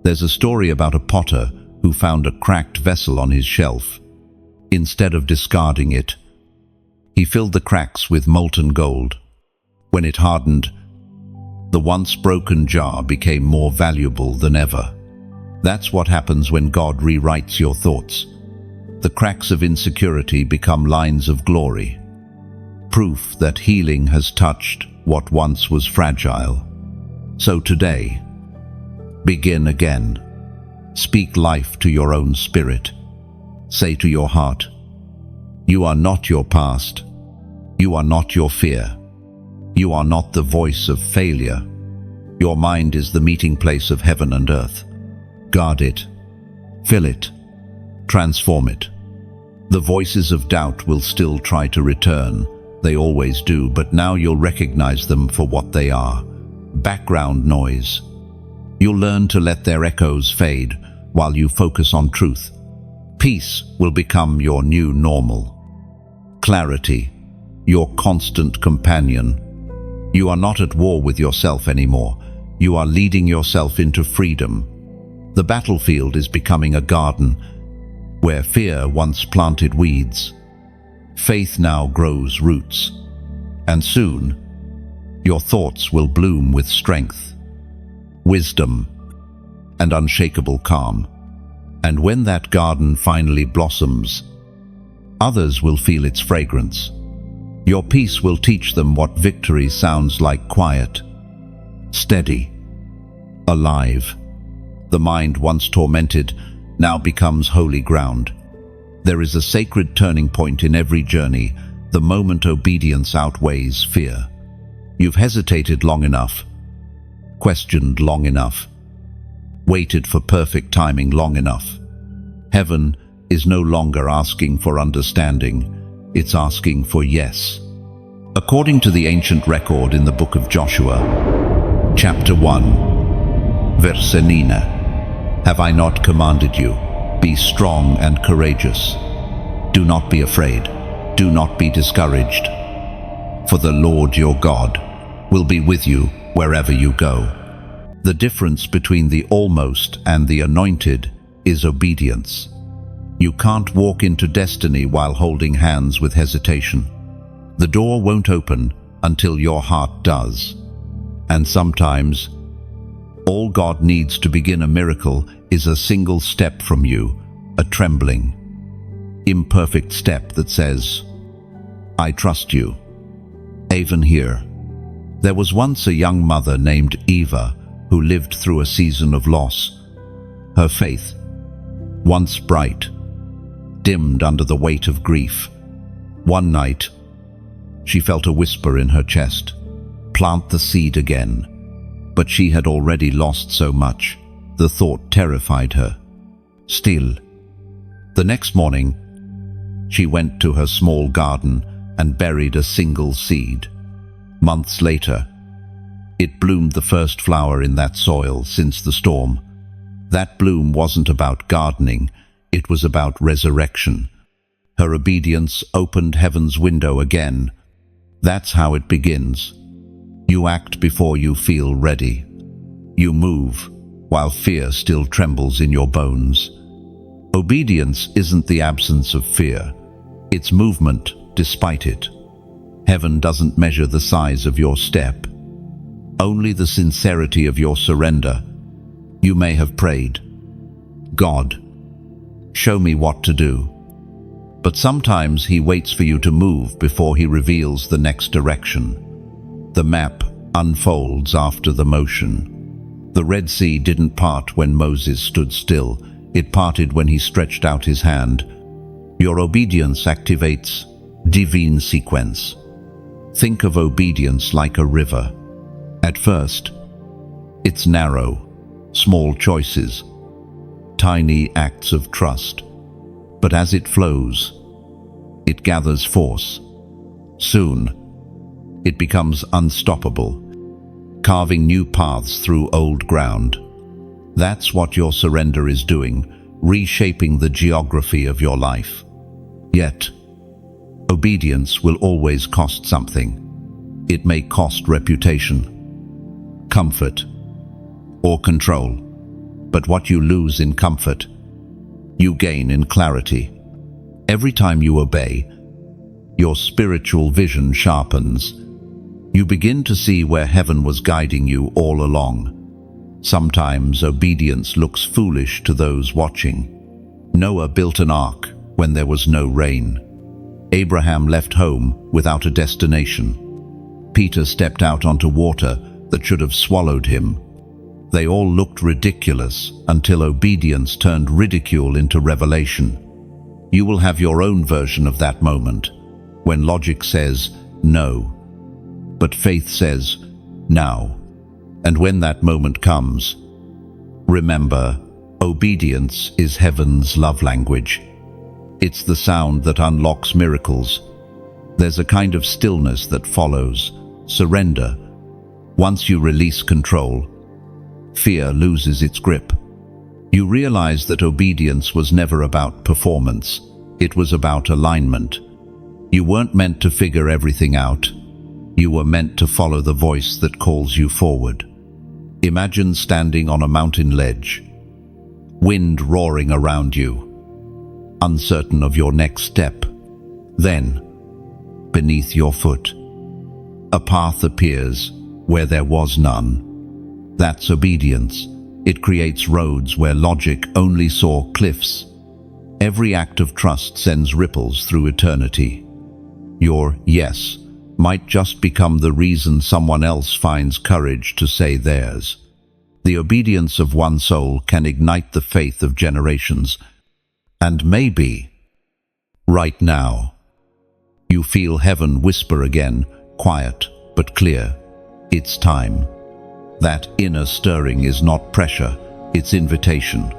There's a story about a potter who found a cracked vessel on his shelf. Instead of discarding it, he filled the cracks with molten gold. When it hardened, the once broken jar became more valuable than ever. That's what happens when God rewrites your thoughts. The cracks of insecurity become lines of glory. Proof that healing has touched what once was fragile. So today, begin again. Speak life to your own spirit. Say to your heart, you are not your past. You are not your fear. You are not the voice of failure. Your mind is the meeting place of heaven and earth. Guard it. Fill it. Transform it. The voices of doubt will still try to return. They always do, but now you'll recognize them for what they are. Background noise. You'll learn to let their echoes fade while you focus on truth. Peace will become your new normal. Clarity, your constant companion. You are not at war with yourself anymore. You are leading yourself into freedom. The battlefield is becoming a garden where fear once planted weeds. Faith now grows roots. And soon, your thoughts will bloom with strength, wisdom, and unshakable calm. And when that garden finally blossoms, others will feel its fragrance. Your peace will teach them what victory sounds like: quiet, steady, alive. The mind once tormented now becomes holy ground. There is a sacred turning point in every journey, the moment obedience outweighs fear. You've hesitated long enough, questioned long enough, waited for perfect timing long enough. Heaven is no longer asking for understanding, it's asking for yes. According to the ancient record in the book of Joshua, chapter 1, verse 9, have I not commanded you? Be strong and courageous. Do not be afraid. Do not be discouraged. For the Lord your God will be with you wherever you go. The difference between the almost and the anointed is obedience. You can't walk into destiny while holding hands with hesitation. The door won't open until your heart does. And sometimes, all God needs to begin a miracle is a single step from you, a trembling, imperfect step that says, I trust you. Even here, there was once a young mother named Eva who lived through a season of loss. Her faith, once bright, dimmed under the weight of grief. One night, she felt a whisper in her chest, plant the seed again. But she had already lost so much, the thought terrified her. Still, the next morning, she went to her small garden and buried a single seed. Months later, it bloomed the first flower in that soil since the storm. That bloom wasn't about gardening, it was about resurrection. Her obedience opened heaven's window again. That's how it begins. You act before you feel ready. You move while fear still trembles in your bones. Obedience isn't the absence of fear. It's movement despite it. Heaven doesn't measure the size of your step, only the sincerity of your surrender. You may have prayed, God, show me what to do. But sometimes He waits for you to move before He reveals the next direction. The map unfolds after the motion. The Red Sea didn't part when Moses stood still. It parted when he stretched out his hand. Your obedience activates divine sequence. Think of obedience like a river. At first, it's narrow. small choices, tiny acts of trust. But as it flows, it gathers force. Soon, it becomes unstoppable, carving new paths through old ground. That's what your surrender is doing, reshaping the geography of your life. Yet, obedience will always cost something. It may cost reputation, comfort, or control. But what you lose in comfort, you gain in clarity. Every time you obey, your spiritual vision sharpens. You begin to see where heaven was guiding you all along. Sometimes obedience looks foolish to those watching. Noah built an ark when there was no rain. Abraham left home without a destination. Peter stepped out onto water that should have swallowed him. They all looked ridiculous until obedience turned ridicule into revelation. You will have your own version of that moment, when logic says no, but faith says now. And when that moment comes, remember, obedience is heaven's love language. It's the sound that unlocks miracles. There's a kind of stillness that follows, surrender. Once you release control, fear loses its grip. You realize that obedience was never about performance. It was about alignment. You weren't meant to figure everything out. You were meant to follow the voice that calls you forward. Imagine standing on a mountain ledge, wind roaring around you, uncertain of your next step. Then, beneath your foot, a path appears where there was none. That's obedience. It creates roads where logic only saw cliffs. Every act of trust sends ripples through eternity. Your yes might just become the reason someone else finds courage to say theirs. The obedience of one soul can ignite the faith of generations. And maybe, right now, you feel heaven whisper again, quiet but clear. It's time. That inner stirring is not pressure, it's invitation.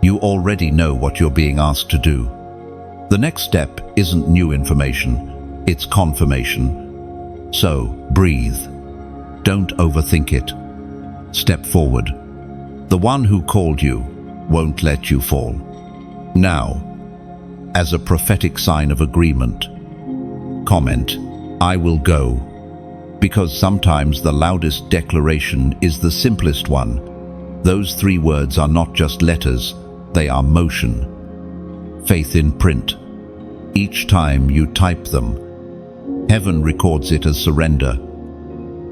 You already know what you're being asked to do. The next step isn't new information, it's confirmation. So, breathe. Don't overthink it. Step forward. The one who called you won't let you fall. Now, as a prophetic sign of agreement, comment, I will go. Because sometimes the loudest declaration is the simplest one. Those 3 words are not just letters, they are motion. Faith in print. Each time you type them, heaven records it as surrender,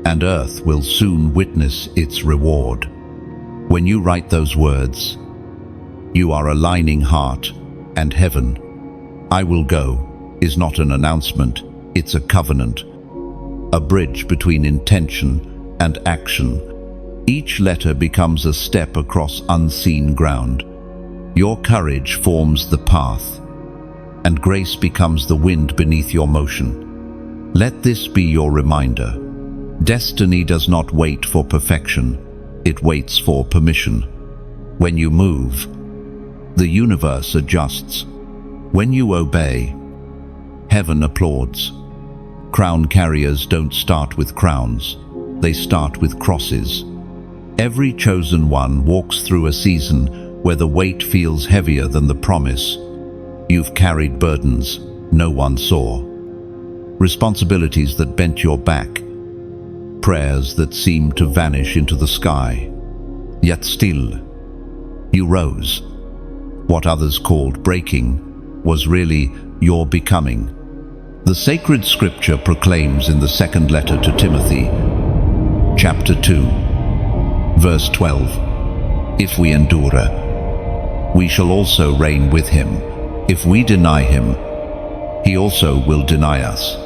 and earth will soon witness its reward. When you write those words, you are aligning heart and heaven. I will go is not an announcement, it's a covenant. A bridge between intention and action. Each letter becomes a step across unseen ground. Your courage forms the path, and grace becomes the wind beneath your motion. Let this be your reminder. Destiny does not wait for perfection, it waits for permission. When you move, the universe adjusts. When you obey, heaven applauds. Crown carriers don't start with crowns, they start with crosses. Every chosen one walks through a season where the weight feels heavier than the promise. You've carried burdens no one saw, responsibilities that bent your back, prayers that seemed to vanish into the sky. Yet still, you rose. What others called breaking was really your becoming. The sacred scripture proclaims in the second letter to Timothy, chapter 2, verse 12, if we endure, we shall also reign with him. If we deny him, he also will deny us.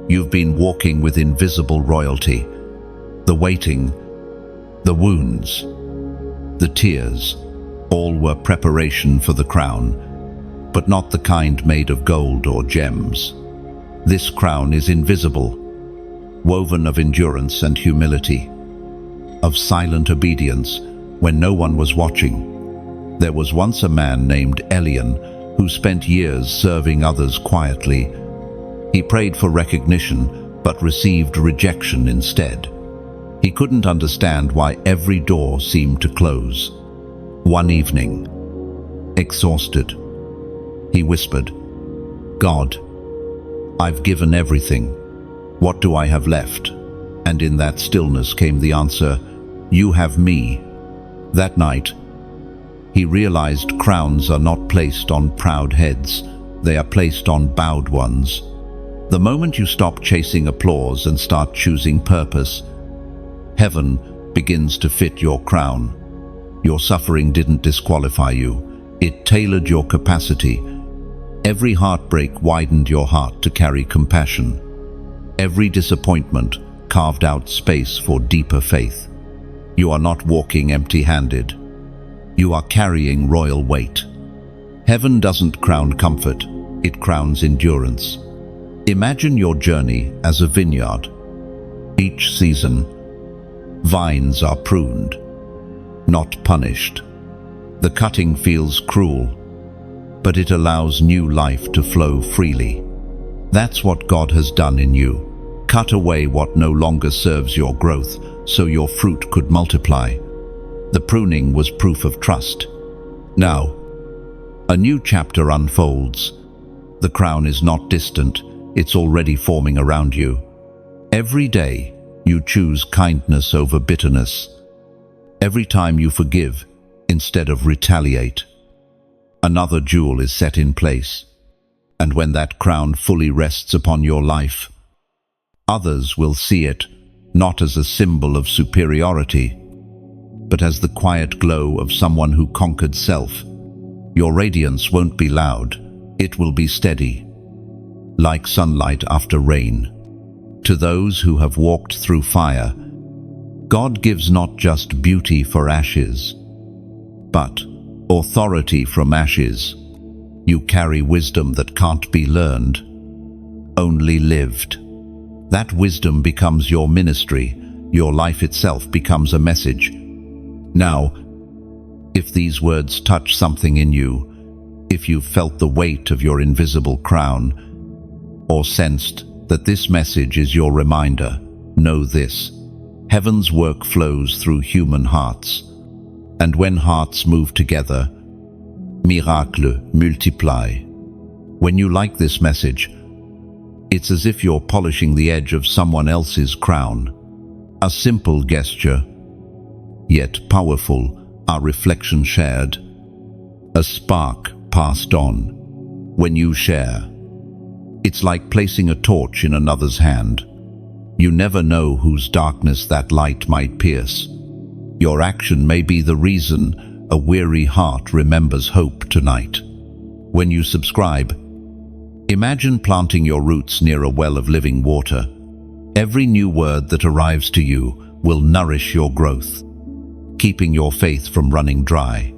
You've been walking with invisible royalty. The waiting, the wounds, the tears, all were preparation for the crown, but not the kind made of gold or gems. This crown is invisible, woven of endurance and humility, of silent obedience, when no one was watching. There was once a man named Elian who spent years serving others quietly. He prayed for recognition, but received rejection instead. He couldn't understand why every door seemed to close. One evening, exhausted, he whispered, "God, I've given everything. What do I have left?" And in that stillness came the answer, "You have me." That night, he realized crowns are not placed on proud heads, they are placed on bowed ones. The moment you stop chasing applause and start choosing purpose, heaven begins to fit your crown. Your suffering didn't disqualify you, it tailored your capacity. Every heartbreak widened your heart to carry compassion. Every disappointment carved out space for deeper faith. You are not walking empty-handed. You are carrying royal weight. Heaven doesn't crown comfort, it crowns endurance. Imagine your journey as a vineyard. Each season, vines are pruned, not punished. The cutting feels cruel, but it allows new life to flow freely. That's what God has done in you. Cut away what no longer serves your growth, so your fruit could multiply. The pruning was proof of trust. Now, a new chapter unfolds. The crown is not distant, it's already forming around you. Every day, you choose kindness over bitterness. Every time you forgive instead of retaliate, another jewel is set in place. And when that crown fully rests upon your life, others will see it not as a symbol of superiority, but as the quiet glow of someone who conquered self. Your radiance won't be loud, it will be steady, like sunlight after rain. To those who have walked through fire, God gives not just beauty for ashes, but authority from ashes. You carry wisdom that can't be learned, only lived. That wisdom becomes your ministry, your life itself becomes a message. Now, if these words touch something in you, if you've felt the weight of your invisible crown, or sensed that this message is your reminder, know this: heaven's work flows through human hearts. And when hearts move together, miracles multiply. When you like this message, it's as if you're polishing the edge of someone else's crown. A simple gesture, yet powerful, a reflection shared, a spark passed on. When you share, it's like placing a torch in another's hand. You never know whose darkness that light might pierce. Your action may be the reason a weary heart remembers hope tonight. When you subscribe, imagine planting your roots near a well of living water. Every new word that arrives to you will nourish your growth, keeping your faith from running dry.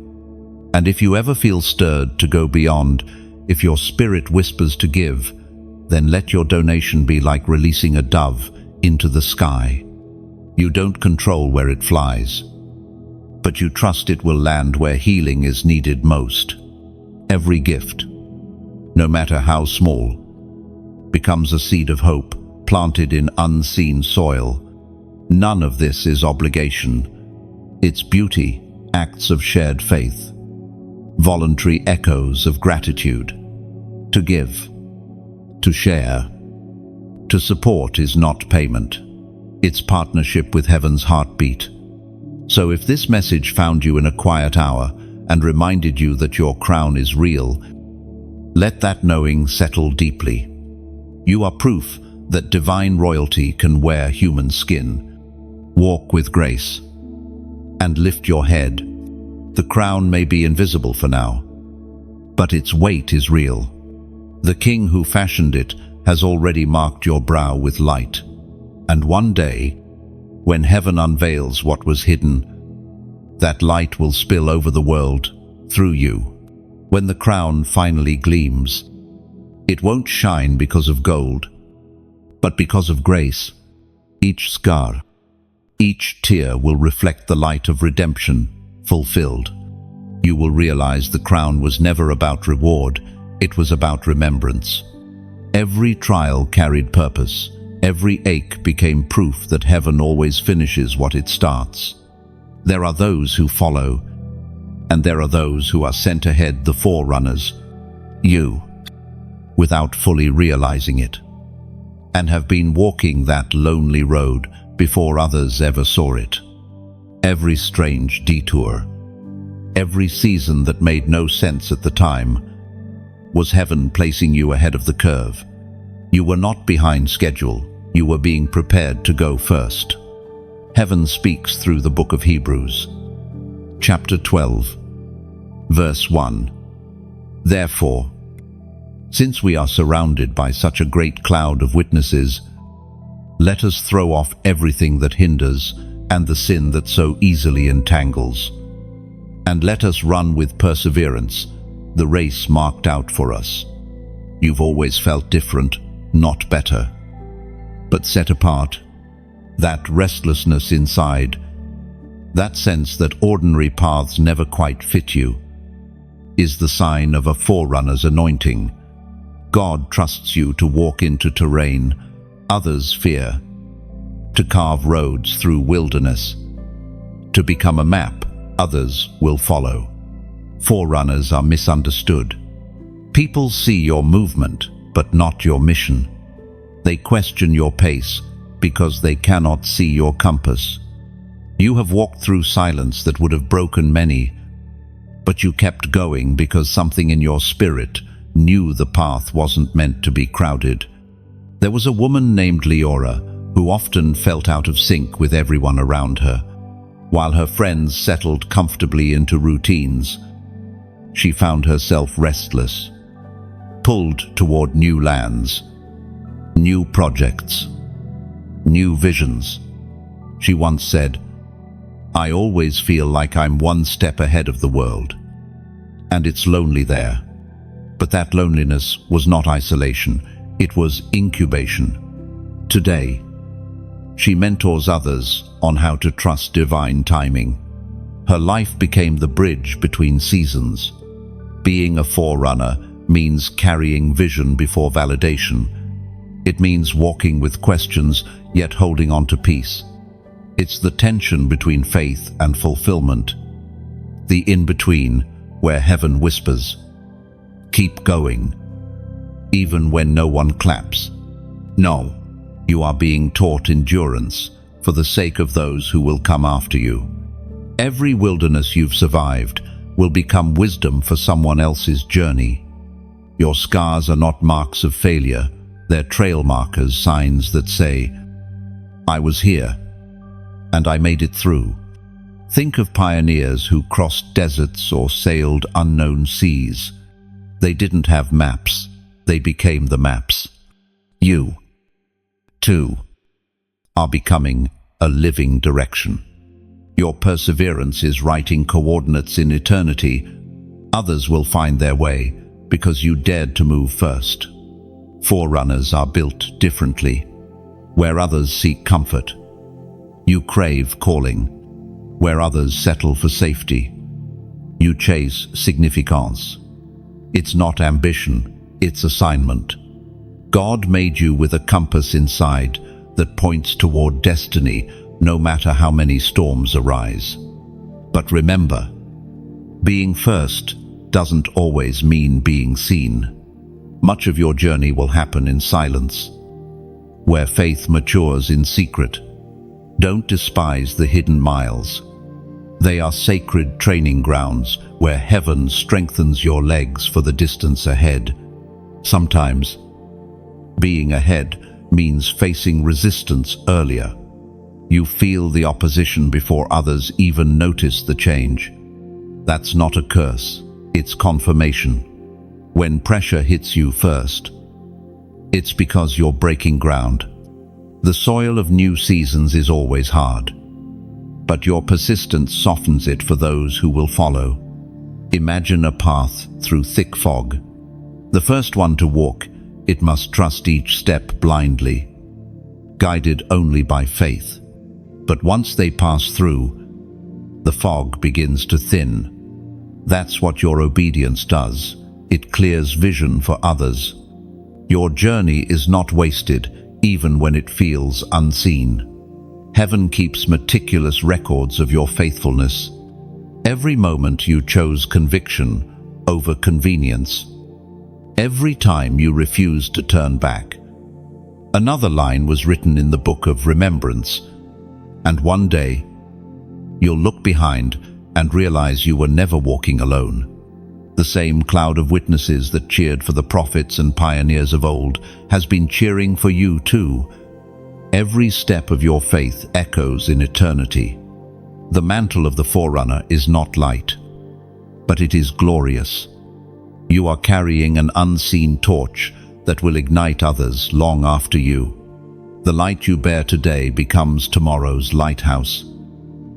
And if you ever feel stirred to go beyond, if your spirit whispers to give, then let your donation be like releasing a dove into the sky. You don't control where it flies, but you trust it will land where healing is needed most. Every gift, no matter how small, becomes a seed of hope planted in unseen soil. None of this is obligation. It's beauty, acts of shared faith, voluntary echoes of gratitude. To give, to share, to support is not payment. It's partnership with heaven's heartbeat. So if this message found you in a quiet hour and reminded you that your crown is real, let that knowing settle deeply. You are proof that divine royalty can wear human skin. Walk with grace and lift your head. The crown may be invisible for now, but its weight is real. The King who fashioned it has already marked your brow with light. And one day, when heaven unveils what was hidden, that light will spill over the world through you. When the crown finally gleams, it won't shine because of gold, but because of grace. Each scar, each tear will reflect the light of redemption fulfilled. You will realize the crown was never about reward, it was about remembrance. Every trial carried purpose. Every ache became proof that heaven always finishes what it starts. There are those who follow, and there are those who are sent ahead, the forerunners, you, without fully realizing it, and have been walking that lonely road before others ever saw it. Every strange detour, every season that made no sense at the time, was heaven placing you ahead of the curve. You were not behind schedule, you were being prepared to go first. Heaven speaks through the book of Hebrews, chapter 12, verse 1. Therefore, since we are surrounded by such a great cloud of witnesses, let us throw off everything that hinders and the sin that so easily entangles, and let us run with perseverance the race marked out for us. You've always felt different, not better, but set apart. That restlessness inside, that sense that ordinary paths never quite fit you, is the sign of a forerunner's anointing. God trusts you to walk into terrain others fear, to carve roads through wilderness, to become a map others will follow. Forerunners are misunderstood. People see your movement, but not your mission. They question your pace because they cannot see your compass. You have walked through silence that would have broken many, but you kept going because something in your spirit knew the path wasn't meant to be crowded. There was a woman named Leora who often felt out of sync with everyone around her. While her friends settled comfortably into routines, she found herself restless, pulled toward new lands, new projects, new visions. She once said, "I always feel like I'm one step ahead of the world, and it's lonely there." But that loneliness was not isolation, it was incubation. Today, she mentors others on how to trust divine timing. Her life became the bridge between seasons. Being a forerunner means carrying vision before validation. It means walking with questions, yet holding on to peace. It's the tension between faith and fulfillment, the in-between where heaven whispers, "Keep going," even when no one claps. No, you are being taught endurance for the sake of those who will come after you. Every wilderness you've survived will become wisdom for someone else's journey. Your scars are not marks of failure, they're trail markers, signs that say, "I was here, and I made it through." Think of pioneers who crossed deserts or sailed unknown seas. They didn't have maps, they became the maps. You, too, are becoming a living direction. Your perseverance is writing coordinates in eternity. Others will find their way because you dared to move first. Forerunners are built differently. Where others seek comfort, you crave calling. Where others settle for safety, you chase significance. It's not ambition, it's assignment. God made you with a compass inside that points toward destiny, no matter how many storms arise. But remember, being first doesn't always mean being seen. Much of your journey will happen in silence, where faith matures in secret. Don't despise the hidden miles. They are sacred training grounds where heaven strengthens your legs for the distance ahead. Sometimes, being ahead means facing resistance earlier. You feel the opposition before others even notice the change. That's not a curse, it's confirmation. When pressure hits you first, it's because you're breaking ground. The soil of new seasons is always hard, but your persistence softens it for those who will follow. Imagine a path through thick fog. The first one to walk, it must trust each step blindly, guided only by faith. But once they pass through, The fog begins to thin. That's what your obedience does. It clears vision for others. Your journey is not wasted, even when it feels unseen. Heaven keeps meticulous records of your faithfulness. Every moment you chose conviction over convenience. Every time you refused to turn back. Another line was written in the book of remembrance. And one day, you'll look behind and realize you were never walking alone. The same cloud of witnesses that cheered for the prophets and pioneers of old has been cheering for you too. Every step of your faith echoes in eternity. The mantle of the forerunner is not light, but it is glorious. You are carrying an unseen torch that will ignite others long after you. The light you bear today becomes tomorrow's lighthouse.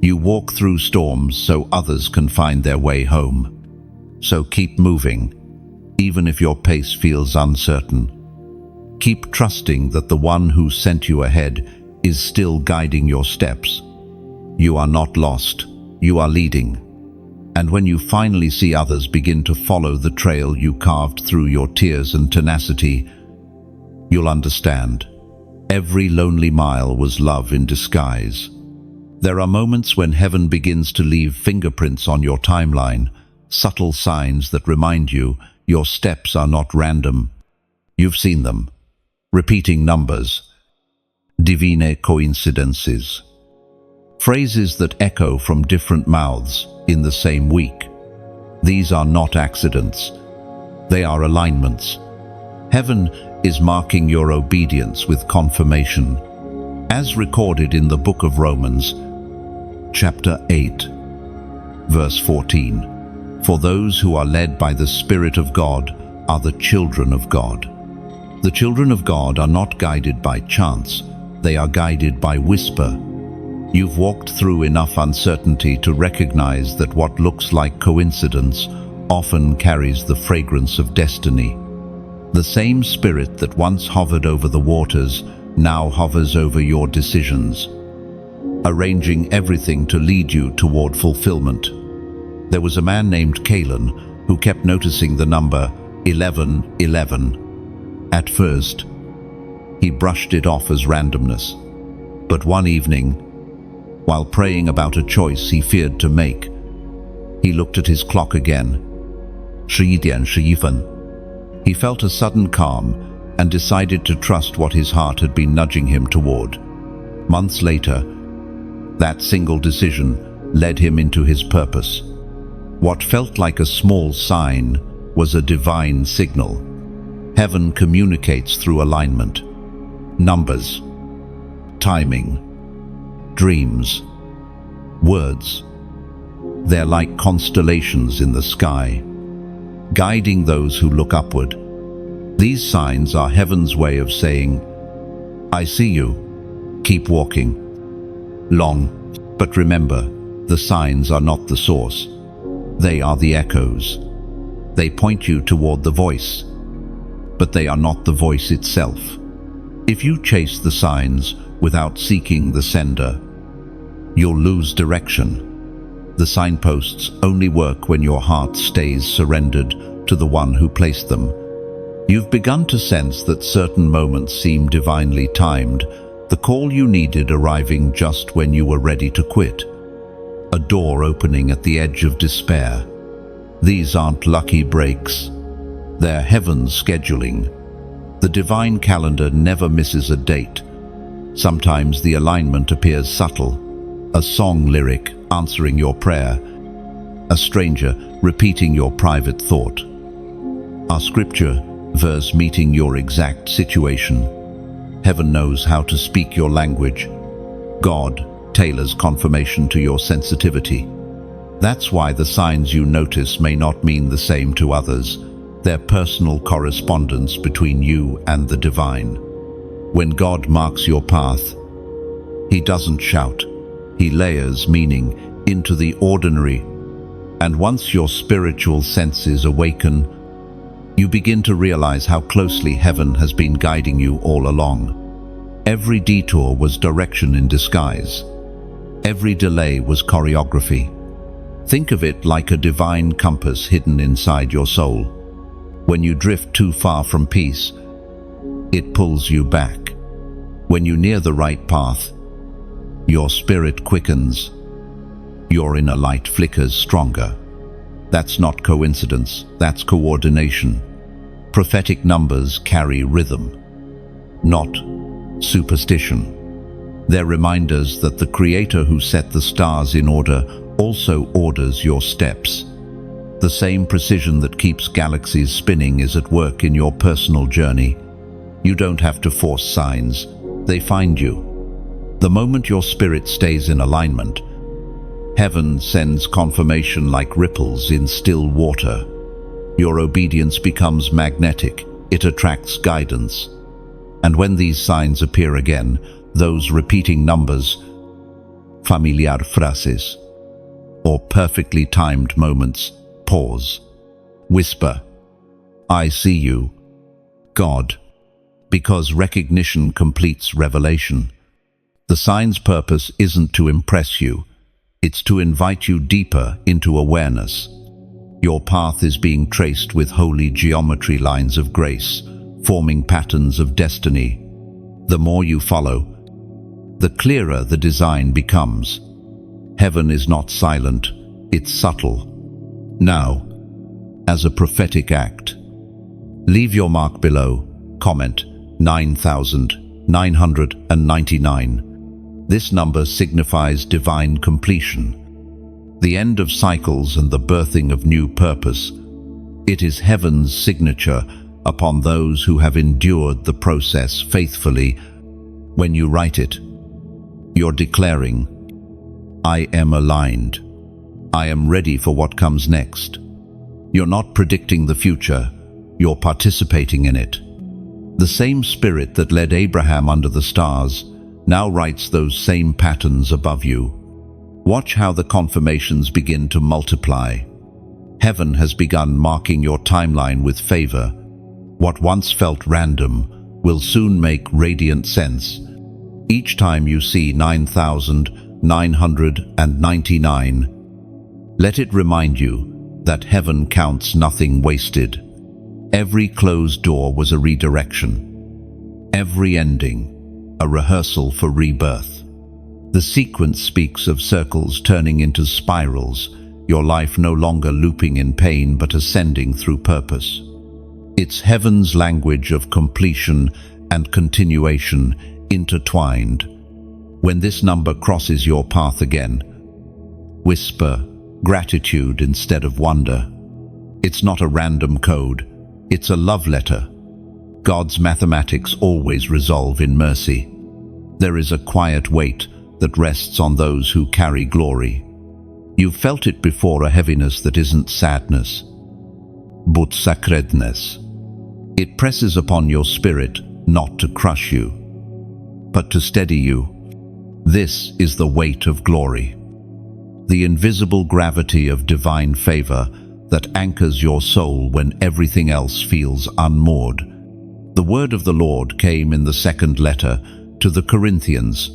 You walk through storms so others can find their way home. So keep moving, even if your pace feels uncertain. Keep trusting that the one who sent you ahead is still guiding your steps. You are not lost, you are leading. And when you finally see others begin to follow the trail you carved through your tears and tenacity, you'll understand. Every lonely mile was love in disguise. There are moments when heaven begins to leave fingerprints on your timeline, subtle signs that remind you your steps are not random. You've seen them. Repeating numbers. Divine coincidences. Phrases that echo from different mouths in the same week. These are not accidents. They are alignments. Heaven is marking your obedience with confirmation. As recorded in the book of Romans, chapter 8, verse 14. For those who are led by the Spirit of God are the children of God. The children of God are not guided by chance, they are guided by whisper. You've walked through enough uncertainty to recognize that what looks like coincidence often carries the fragrance of destiny. The same Spirit that once hovered over the waters now hovers over your decisions, arranging everything to lead you toward fulfillment. There was a man named Caleb who kept noticing the number 1111. At first, he brushed it off as randomness. But one evening, while praying about a choice he feared to make, he looked at his clock again. 11:11. He felt a sudden calm and decided to trust what his heart had been nudging him toward. Months later, that single decision led him into his purpose. What felt like a small sign was a divine signal. Heaven communicates through alignment. Numbers, timing, dreams, words. They're like constellations in the sky, guiding those who look upward. These signs are heaven's way of saying, I see you, keep walking. But remember, the signs are not the source. They are the echoes. They point you toward the voice, but they are not the voice itself. If you chase the signs without seeking the sender, you'll lose direction. The signposts only work when your heart stays surrendered to the one who placed them. You've begun to sense that certain moments seem divinely timed, the call you needed arriving just when you were ready to quit. A door opening at the edge of despair. These aren't lucky breaks. They're heaven's scheduling. The divine calendar never misses a date. Sometimes the alignment appears subtle. A song lyric answering your prayer. A stranger repeating your private thought. A scripture verse meeting your exact situation. Heaven knows how to speak your language. God tailors confirmation to your sensitivity. That's why the signs you notice may not mean the same to others. They're personal correspondence between you and the divine. When God marks your path, He doesn't shout. He layers meaning into the ordinary. And once your spiritual senses awaken, you begin to realize how closely heaven has been guiding you all along. Every detour was direction in disguise. Every delay was choreography. Think of it like a divine compass hidden inside your soul. When you drift too far from peace, it pulls you back. When you near the right path, your spirit quickens. Your inner light flickers stronger. That's not coincidence, that's coordination. Prophetic numbers carry rhythm, not superstition. They're reminders that the Creator who set the stars in order also orders your steps. The same precision that keeps galaxies spinning is at work in your personal journey. You don't have to force signs, they find you. The moment your spirit stays in alignment, heaven sends confirmation like ripples in still water. Your obedience becomes magnetic, it attracts guidance. And when these signs appear again, those repeating numbers, familiar phrases, or perfectly timed moments, pause, whisper, I see you, God, because recognition completes revelation. The sign's purpose isn't to impress you, it's to invite you deeper into awareness. Your path is being traced with holy geometry lines of grace, forming patterns of destiny. The more you follow, the clearer the design becomes. Heaven is not silent, it's subtle. Now, as a prophetic act, leave your mark below. Comment 9,999. This number signifies divine completion, the end of cycles and the birthing of new purpose. It is heaven's signature upon those who have endured the process faithfully. When you write it, you're declaring, I am aligned. I am ready for what comes next. You're not predicting the future, you're participating in it. The same spirit that led Abraham under the stars now writes those same patterns above you. Watch how the confirmations begin to multiply. Heaven has begun marking your timeline with favor. What once felt random will soon make radiant sense. Each time you see 9,999, let it remind you that heaven counts nothing wasted. Every closed door was a redirection. Every ending, a rehearsal for rebirth. The sequence speaks of circles turning into spirals, your life no longer looping in pain but ascending through purpose. It's heaven's language of completion and continuation intertwined. When this number crosses your path again, whisper gratitude instead of wonder. It's not a random code, it's a love letter. God's mathematics always resolve in mercy. There is a quiet weight that rests on those who carry glory. You've felt it before, a heaviness that isn't sadness, but sacredness. It presses upon your spirit not to crush you, but to steady you. This is the weight of glory, the invisible gravity of divine favor that anchors your soul when everything else feels unmoored. The word of the Lord came in the second letter to the Corinthians,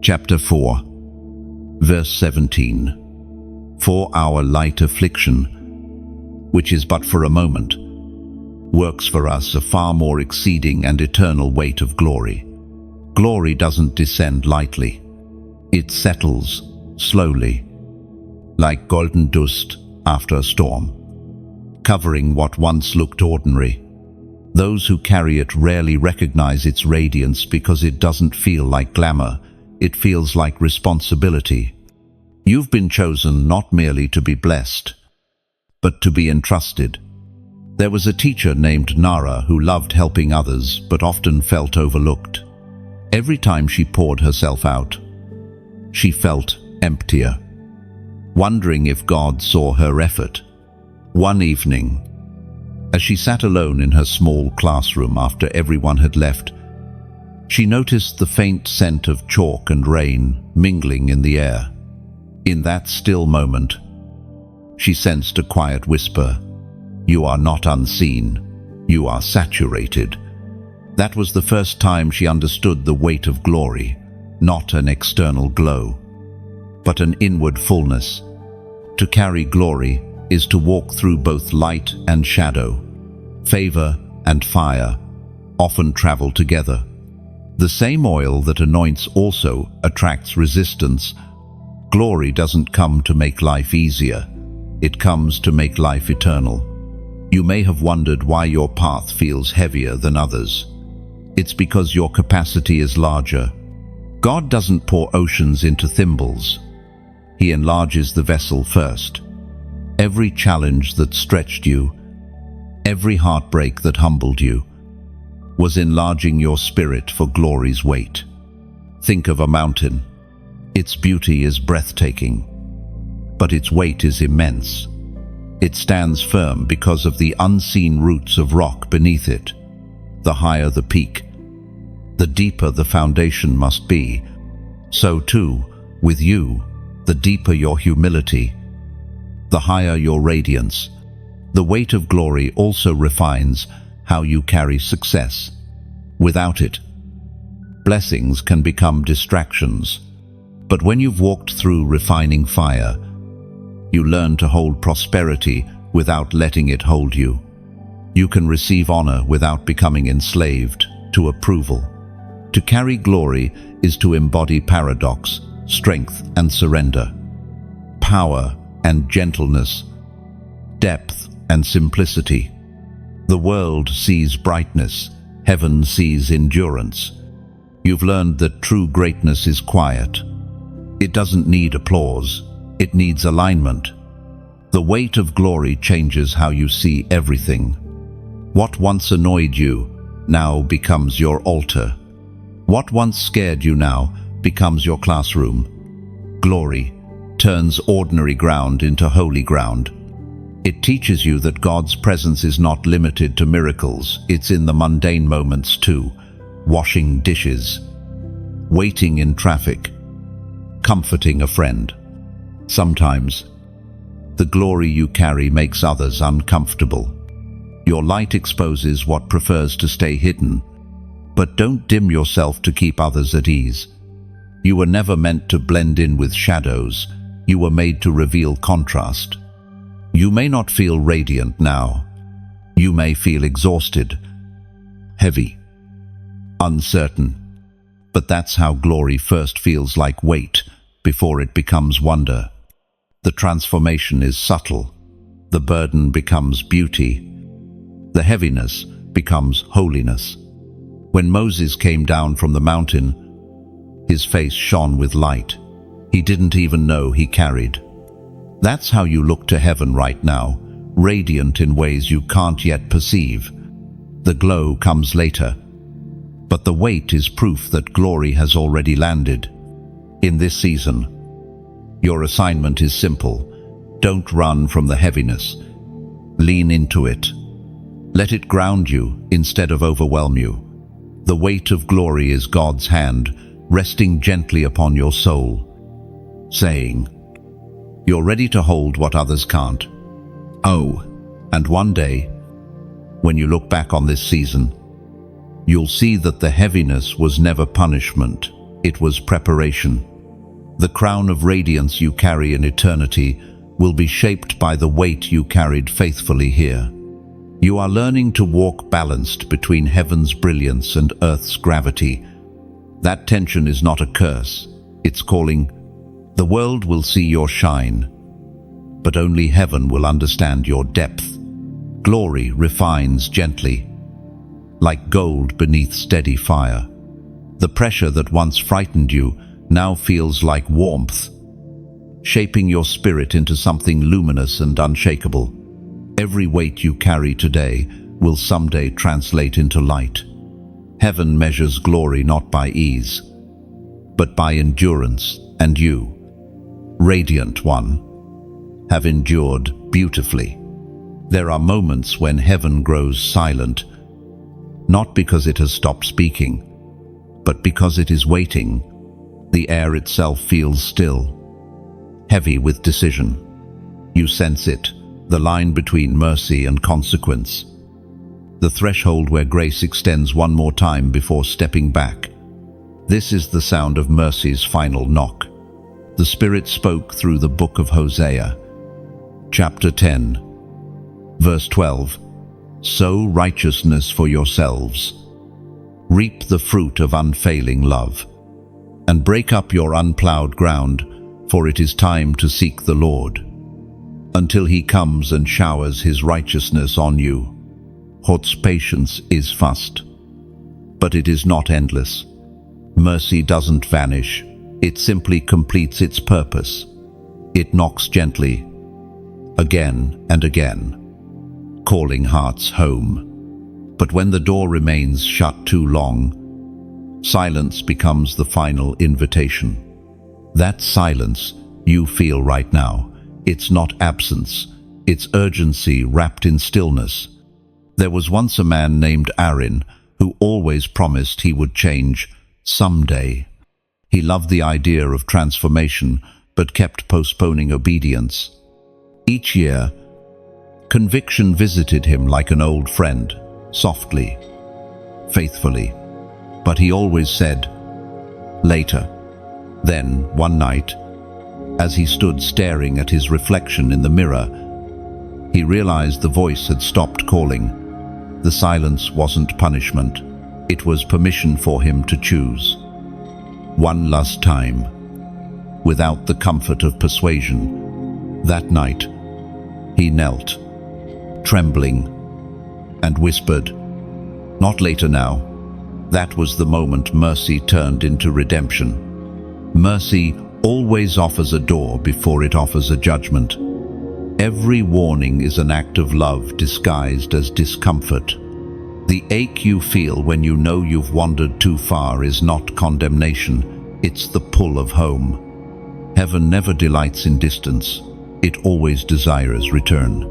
chapter 4, verse 17. For our light affliction, which is but for a moment, works for us a far more exceeding and eternal weight of glory. Glory doesn't descend lightly. It settles slowly, like golden dust after a storm, covering what once looked ordinary. Those who carry it rarely recognize its radiance because it doesn't feel like glamour, it feels like responsibility. You've been chosen not merely to be blessed, but to be entrusted. There was a teacher named Nara who loved helping others but often felt overlooked. Every time she poured herself out, she felt emptier, wondering if God saw her effort. One evening, as she sat alone in her small classroom after everyone had left, she noticed the faint scent of chalk and rain mingling in the air. In that still moment, she sensed a quiet whisper, "You are not unseen, you are saturated." That was the first time she understood the weight of glory, not an external glow, but an inward fullness. To carry glory is to walk through both light and shadow. Favor and fire often travel together. The same oil that anoints also attracts resistance. Glory doesn't come to make life easier. It comes to make life eternal. You may have wondered why your path feels heavier than others. It's because your capacity is larger. God doesn't pour oceans into thimbles. He enlarges the vessel first. Every challenge that stretched you, every heartbreak that humbled you, was enlarging your spirit for glory's weight. Think of a mountain. Its beauty is breathtaking, but its weight is immense. It stands firm because of the unseen roots of rock beneath it. The higher the peak, the deeper the foundation must be. So too, with you, the deeper your humility, the higher your radiance. The weight of glory also refines how you carry success. Without it, blessings can become distractions. But when you've walked through refining fire, you learn to hold prosperity without letting it hold you. You can receive honor without becoming enslaved to approval. To carry glory is to embody paradox, strength and surrender, power and gentleness, depth and simplicity. The world sees brightness, heaven sees endurance. You've learned that true greatness is quiet. It doesn't need applause, it needs alignment. The weight of glory changes how you see everything. What once annoyed you now becomes your altar. What once scared you now becomes your classroom. Glory turns ordinary ground into holy ground. It teaches you that God's presence is not limited to miracles. It's in the mundane moments too. Washing dishes, waiting in traffic, comforting a friend. Sometimes, the glory you carry makes others uncomfortable. Your light exposes what prefers to stay hidden, but don't dim yourself to keep others at ease. You were never meant to blend in with shadows. You were made to reveal contrast. You may not feel radiant now. You may feel exhausted, heavy, uncertain. But that's how glory first feels like weight before it becomes wonder. The transformation is subtle. The burden becomes beauty. The heaviness becomes holiness. When Moses came down from the mountain, his face shone with light. He didn't even know he carried. That's how you look to heaven right now, radiant in ways you can't yet perceive. The glow comes later, but the weight is proof that glory has already landed. In this season, your assignment is simple. Don't run from the heaviness. Lean into it. Let it ground you instead of overwhelm you. The weight of glory is God's hand, resting gently upon your soul, saying, "You're ready to hold what others can't." Oh, and one day, when you look back on this season, you'll see that the heaviness was never punishment, it was preparation. The crown of radiance you carry in eternity will be shaped by the weight you carried faithfully here. You are learning to walk balanced between heaven's brilliance and earth's gravity. That tension is not a curse, it's calling. The world will see your shine, but only heaven will understand your depth. Glory refines gently, like gold beneath steady fire. The pressure that once frightened you now feels like warmth, shaping your spirit into something luminous and unshakable. Every weight you carry today will someday translate into light. Heaven measures glory not by ease, but by endurance, and you, radiant one, have endured beautifully. There are moments when heaven grows silent, not because it has stopped speaking, but because it is waiting. The air itself feels still, heavy with decision. You sense it, the line between mercy and consequence, the threshold where grace extends one more time before stepping back. This is the sound of mercy's final knock. The Spirit spoke through the book of Hosea, Chapter 10, verse 12. Sow righteousness for yourselves. Reap the fruit of unfailing love. And break up your unplowed ground, for it is time to seek the Lord, until he comes and showers his righteousness on you. God's patience is fast, but it is not endless. Mercy doesn't vanish, it simply completes its purpose. It knocks gently, again and again, calling hearts home. But when the door remains shut too long, silence becomes the final invitation. That silence you feel right now, it's not absence, it's urgency wrapped in stillness. There was once a man named Aaron who always promised he would change someday. He loved the idea of transformation, but kept postponing obedience. Each year, conviction visited him like an old friend, softly, faithfully. But he always said, later. Then, one night, as he stood staring at his reflection in the mirror, he realized the voice had stopped calling. The silence wasn't punishment, it was permission for him to choose. One last time, without the comfort of persuasion, that night, he knelt, trembling, and whispered, "Not later now." That was the moment mercy turned into redemption. Mercy always offers a door before it offers a judgment. Every warning is an act of love disguised as discomfort. The ache you feel when you know you've wandered too far is not condemnation, it's the pull of home. Heaven never delights in distance, it always desires return.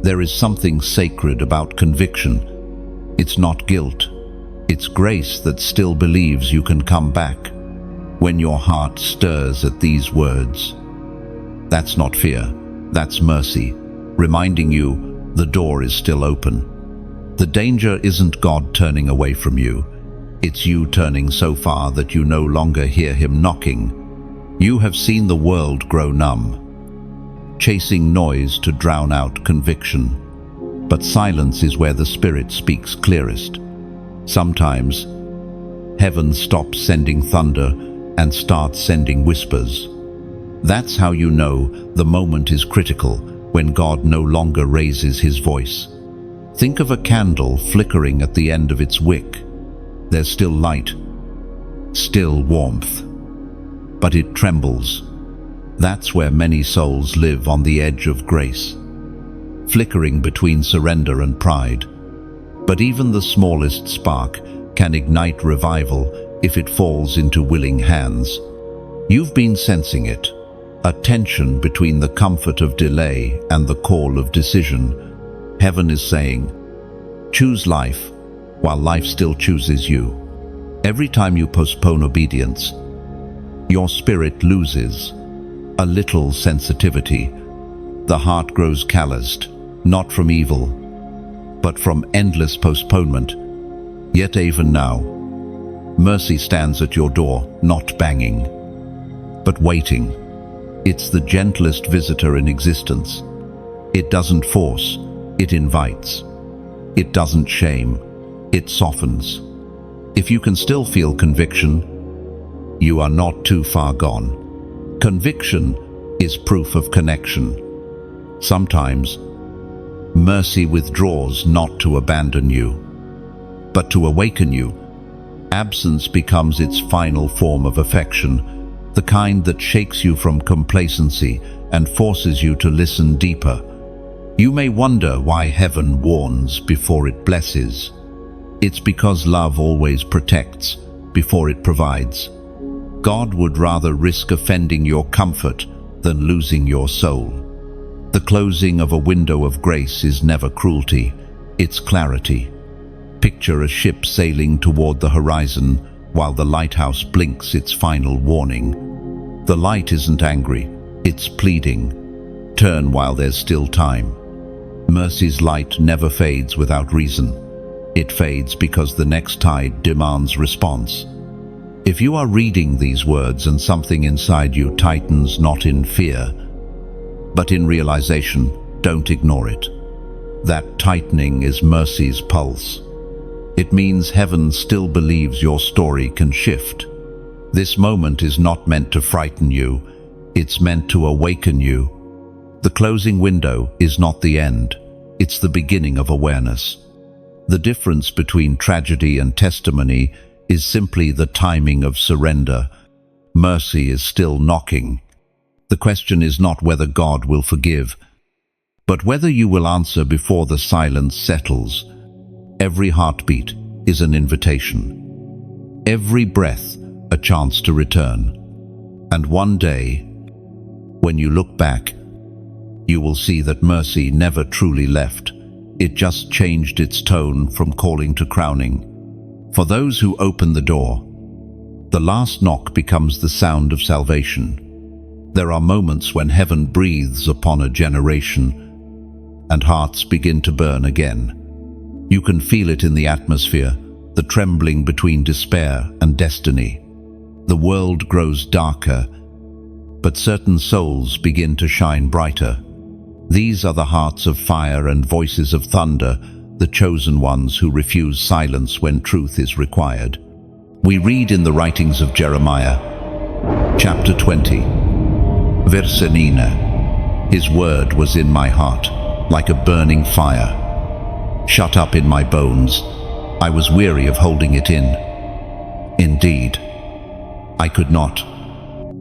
There is something sacred about conviction. It's not guilt, it's grace that still believes you can come back. When your heart stirs at these words, that's not fear, that's mercy, reminding you the door is still open. The danger isn't God turning away from you, it's you turning so far that you no longer hear him knocking. You have seen the world grow numb, chasing noise to drown out conviction. But silence is where the Spirit speaks clearest. Sometimes, heaven stops sending thunder and starts sending whispers. That's how you know the moment is critical, when God no longer raises his voice. Think of a candle flickering at the end of its wick. There's still light, still warmth, but it trembles. That's where many souls live, on the edge of grace, flickering between surrender and pride. But even the smallest spark can ignite revival if it falls into willing hands. You've been sensing it, a tension between the comfort of delay and the call of decision. Heaven is saying, choose life, while life still chooses you. Every time you postpone obedience, your spirit loses a little sensitivity. The heart grows calloused, not from evil, but from endless postponement. Yet even now, mercy stands at your door, not banging, but waiting. It's the gentlest visitor in existence. It doesn't force, it invites. It doesn't shame, it softens. If you can still feel conviction, you are not too far gone. Conviction is proof of connection. Sometimes, mercy withdraws not to abandon you, but to awaken you. Absence becomes its final form of affection, the kind that shakes you from complacency and forces you to listen deeper. You may wonder why heaven warns before it blesses. It's because love always protects before it provides. God would rather risk offending your comfort than losing your soul. The closing of a window of grace is never cruelty, it's clarity. Picture a ship sailing toward the horizon while the lighthouse blinks its final warning. The light isn't angry, it's pleading. Turn while there's still time. Mercy's light never fades without reason. It fades because the next tide demands response. If you are reading these words and something inside you tightens, not in fear, But in realization, don't ignore it. That tightening is mercy's pulse. It means heaven still believes your story can shift. This moment is not meant to frighten you, it's meant to awaken you. The closing window is not the end, it's the beginning of awareness. The difference between tragedy and testimony is simply the timing of surrender. Mercy is still knocking. The question is not whether God will forgive, but whether you will answer before the silence settles. Every heartbeat is an invitation. Every breath a chance to return. And one day, when you look back, you will see that mercy never truly left. It just changed its tone from calling to crowning. For those who open the door, the last knock becomes the sound of salvation. There are moments when heaven breathes upon a generation and hearts begin to burn again. You can feel it in the atmosphere, the trembling between despair and destiny. The world grows darker, but certain souls begin to shine brighter. These are the hearts of fire and voices of thunder, the chosen ones who refuse silence when truth is required. We read in the writings of Jeremiah, chapter 20, verse 9, His word was in my heart, like a burning fire. Shut up in my bones, I was weary of holding it in. Indeed, I could not.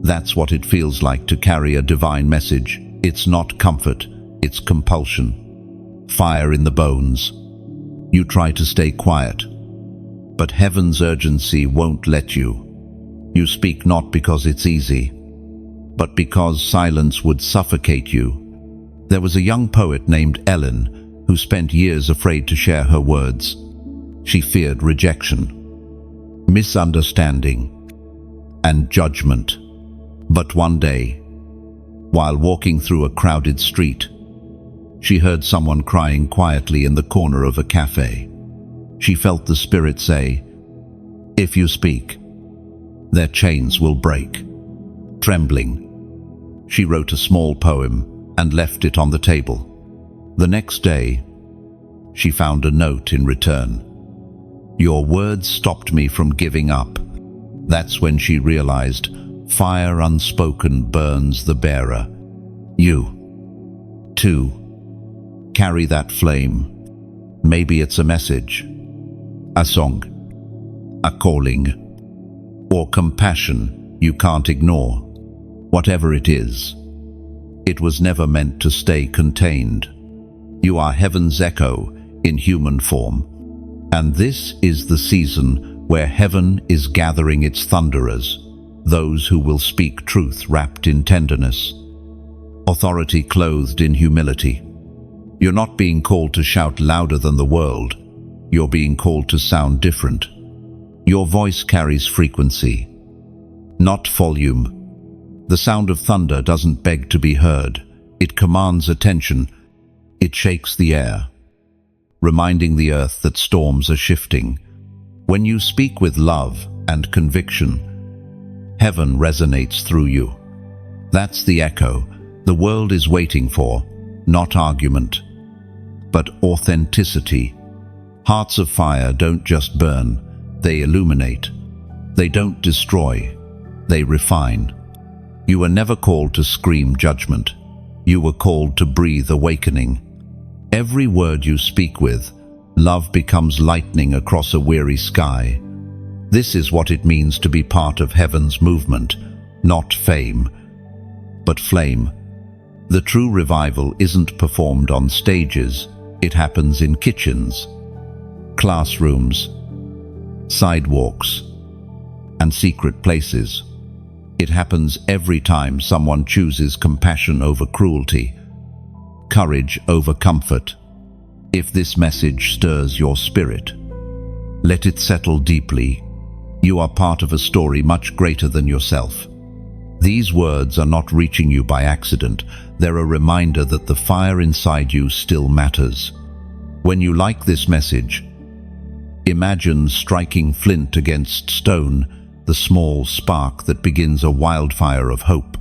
That's what it feels like to carry a divine message. It's not comfort, it's compulsion. Fire in the bones. You try to stay quiet, but heaven's urgency won't let you. You speak not because it's easy, but because silence would suffocate you. There was a young poet named Ellen who spent years afraid to share her words. She feared rejection, misunderstanding, and judgment. But one day, while walking through a crowded street, she heard someone crying quietly in the corner of a cafe. She felt the Spirit say, "If you speak, their chains will break." Trembling, she wrote a small poem and left it on the table. The next day, she found a note in return. "Your words stopped me from giving up." That's when she realized fire unspoken burns the bearer. You, too, carry that flame. Maybe it's a message, a song, a calling, or compassion you can't ignore. Whatever it is, it was never meant to stay contained. You are heaven's echo in human form, and this is the season where heaven is gathering its thunderers, those who will speak truth wrapped in tenderness, authority clothed in humility. You're not being called to shout louder than the world. You're being called to sound different. Your voice carries frequency, not volume. The sound of thunder doesn't beg to be heard. It commands attention. It shakes the air, reminding the earth that storms are shifting. When you speak with love and conviction, heaven resonates through you. That's the echo the world is waiting for, not argument, but authenticity. Hearts of fire don't just burn, they illuminate. They don't destroy, they refine. You were never called to scream judgment. You were called to breathe awakening. Every word you speak with, love becomes lightning across a weary sky. This is what it means to be part of heaven's movement, not fame, but flame. The true revival isn't performed on stages, it happens in kitchens, classrooms, sidewalks, and secret places. It happens every time someone chooses compassion over cruelty, courage over comfort. If this message stirs your spirit, let it settle deeply. You are part of a story much greater than yourself. These words are not reaching you by accident. They're a reminder that the fire inside you still matters. When you like this message, imagine striking flint against stone, the small spark that begins a wildfire of hope.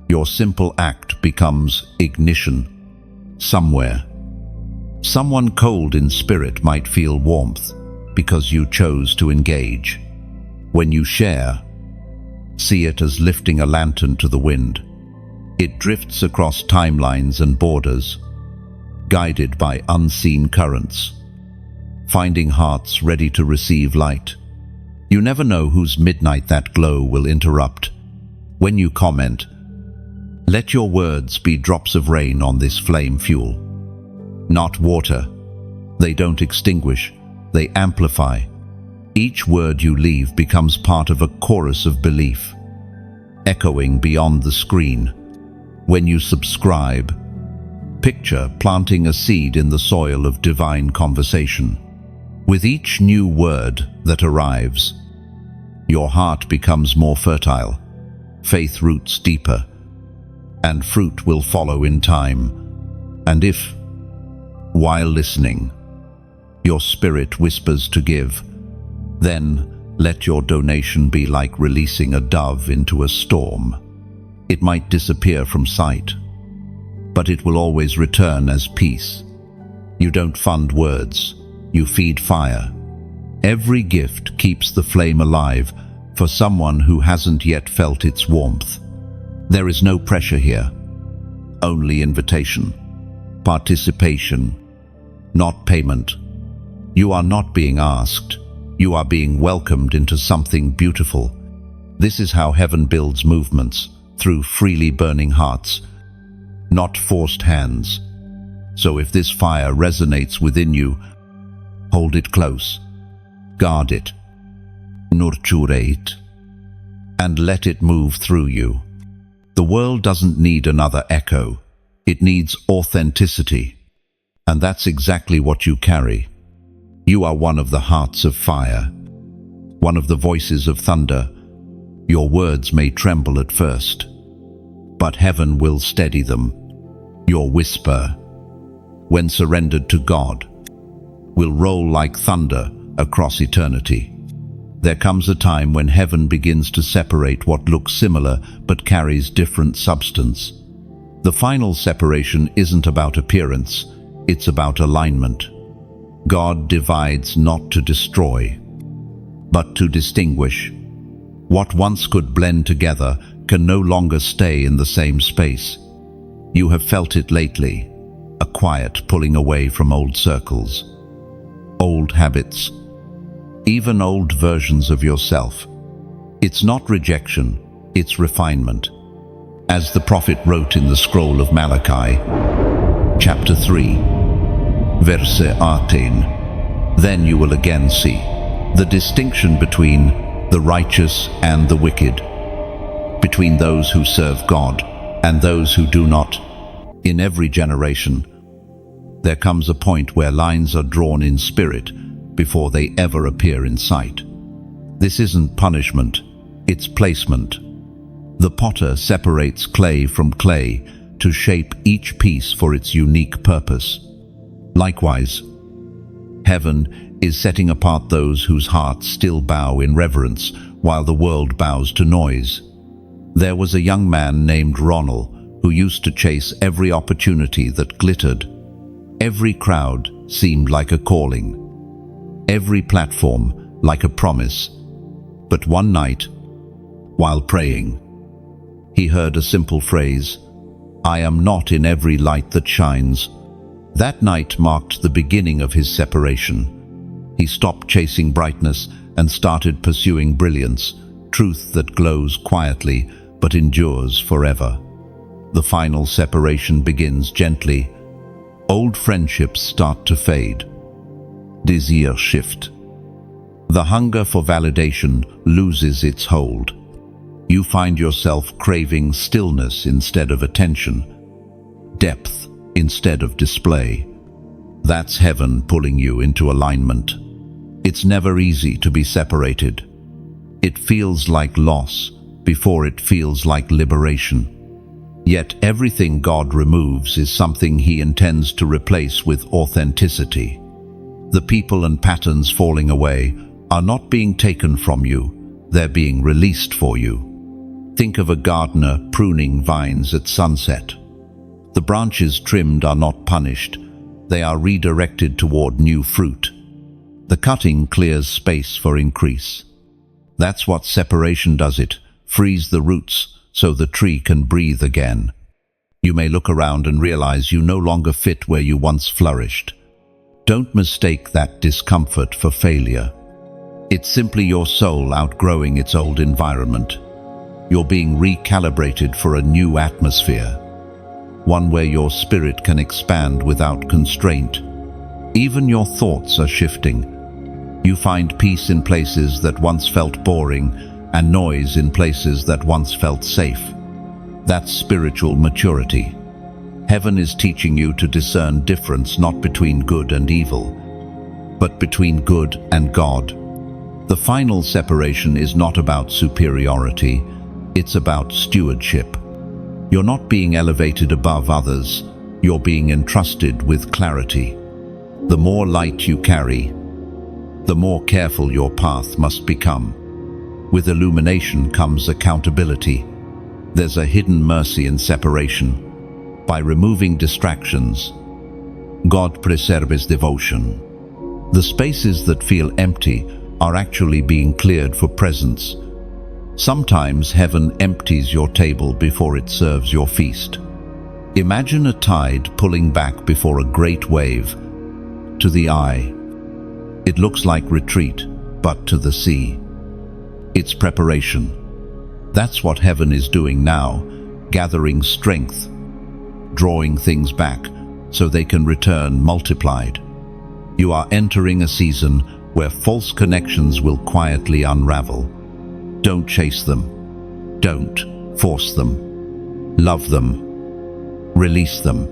Your simple act becomes ignition. Somewhere. Someone cold in spirit might feel warmth because you chose to engage. When you share, see it as lifting a lantern to the wind. It drifts across timelines and borders, guided by unseen currents, finding hearts ready to receive light. You never know whose midnight that glow will interrupt. When you comment, let your words be drops of rain on this flame fuel. Not water. They don't extinguish, they amplify. Each word you leave becomes part of a chorus of belief, echoing beyond the screen. When you subscribe, picture planting a seed in the soil of divine conversation. With each new word that arrives, your heart becomes more fertile, faith roots deeper, and fruit will follow in time. And if, while listening, your spirit whispers to give, then let your donation be like releasing a dove into a storm. It might disappear from sight, but it will always return as peace. You don't fund words, you feed fire. Every gift keeps the flame alive for someone who hasn't yet felt its warmth. There is no pressure here, only invitation, participation, not payment. You are not being asked, you are being welcomed into something beautiful. This is how heaven builds movements, through freely burning hearts, not forced hands. So if this fire resonates within you, hold it close, guard it, nurture it, and let it move through you. The world doesn't need another echo, it needs authenticity. And that's exactly what you carry. You are one of the hearts of fire, one of the voices of thunder. Your words may tremble at first, but heaven will steady them. Your whisper, when surrendered to God, will roll like thunder across eternity. There comes a time when heaven begins to separate what looks similar but carries different substance. The final separation isn't about appearance, it's about alignment. God divides not to destroy, but to distinguish. What once could blend together can no longer stay in the same space. You have felt it lately, a quiet pulling away from old circles, old habits, even old versions of yourself. It's not rejection, it's refinement. As the prophet wrote in the scroll of Malachi, chapter 3, verse 18, then you will again see the distinction between the righteous and the wicked, between those who serve God and those who do not. In every generation, there comes a point where lines are drawn in spirit before they ever appear in sight. This isn't punishment, it's placement. The potter separates clay from clay to shape each piece for its unique purpose. Likewise, heaven is setting apart those whose hearts still bow in reverence while the world bows to noise. There was a young man named Ronald who used to chase every opportunity that glittered. Every crowd seemed like a calling, every platform like a promise. But one night, while praying, he heard a simple phrase, "I am not in every light that shines." That night marked the beginning of his separation. He stopped chasing brightness and started pursuing brilliance, truth that glows quietly but endures forever. The final separation begins gently. Old friendships start to fade. Desire shift. The hunger for validation loses its hold. You find yourself craving stillness instead of attention, depth instead of display. That's heaven pulling you into alignment. It's never easy to be separated. It feels like loss before it feels like liberation. Yet everything God removes is something He intends to replace with authenticity. The people and patterns falling away are not being taken from you, they're being released for you. Think of a gardener pruning vines at sunset. The branches trimmed are not punished, they are redirected toward new fruit. The cutting clears space for increase. That's what separation does. It frees the roots so the tree can breathe again. You may look around and realize you no longer fit where you once flourished. Don't mistake that discomfort for failure. It's simply your soul outgrowing its old environment. You're being recalibrated for a new atmosphere, one where your spirit can expand without constraint. Even your thoughts are shifting. You find peace in places that once felt boring and noise in places that once felt safe. That's spiritual maturity. Heaven is teaching you to discern difference not between good and evil, but between good and God. The final separation is not about superiority, it's about stewardship. You're not being elevated above others, you're being entrusted with clarity. The more light you carry, the more careful your path must become. With illumination comes accountability. There's a hidden mercy in separation. By removing distractions, God preserves devotion. The spaces that feel empty are actually being cleared for presence. Sometimes heaven empties your table before it serves your feast. Imagine a tide pulling back before a great wave. To the eye, it looks like retreat, but to the sea, it's preparation. That's what heaven is doing now, gathering strength, drawing things back so they can return multiplied. You are entering a season where false connections will quietly unravel. Don't chase them. Don't force them. Love them. Release them.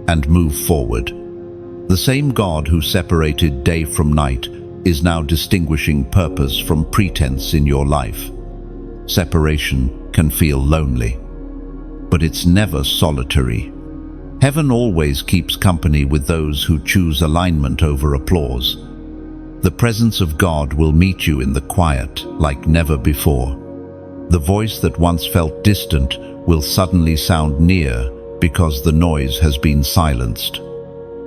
And move forward. The same God who separated day from night is now distinguishing purpose from pretense in your life. Separation can feel lonely, but it's never solitary. Heaven always keeps company with those who choose alignment over applause. The presence of God will meet you in the quiet like never before. The voice that once felt distant will suddenly sound near because the noise has been silenced.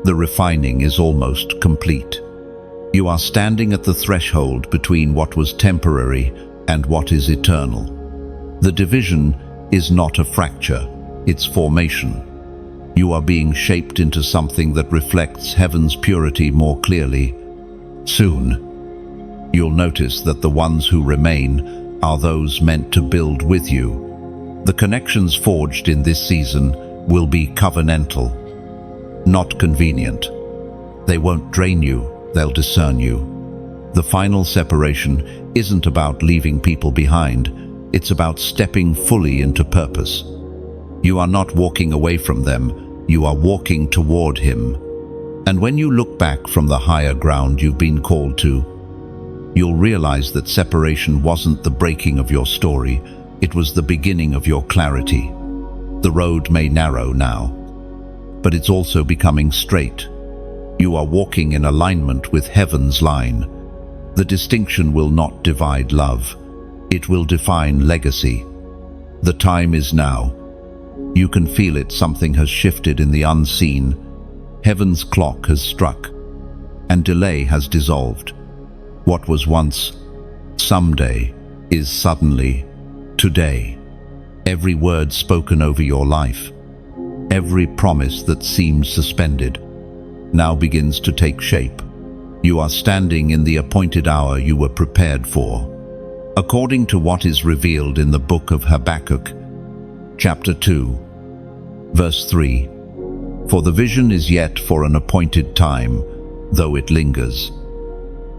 The refining is almost complete. You are standing at the threshold between what was temporary and what is eternal. The division is not a fracture, it's formation. You are being shaped into something that reflects heaven's purity more clearly. Soon, you'll notice that the ones who remain are those meant to build with you. The connections forged in this season will be covenantal, not convenient. They won't drain you, they'll discern you. The final separation isn't about leaving people behind, it's about stepping fully into purpose. You are not walking away from them, you are walking toward Him. And when you look back from the higher ground you've been called to, you'll realize that separation wasn't the breaking of your story, it was the beginning of your clarity. The road may narrow now, but it's also becoming straight. You are walking in alignment with heaven's line. The distinction will not divide love, it will define legacy. The time is now. You can feel it, something has shifted in the unseen. Heaven's clock has struck, and delay has dissolved. What was once someday is suddenly today. Every word spoken over your life, every promise that seemed suspended, now begins to take shape. You are standing in the appointed hour you were prepared for. According to what is revealed in the book of Habakkuk, chapter 2, verse 3, "For the vision is yet for an appointed time, though it lingers.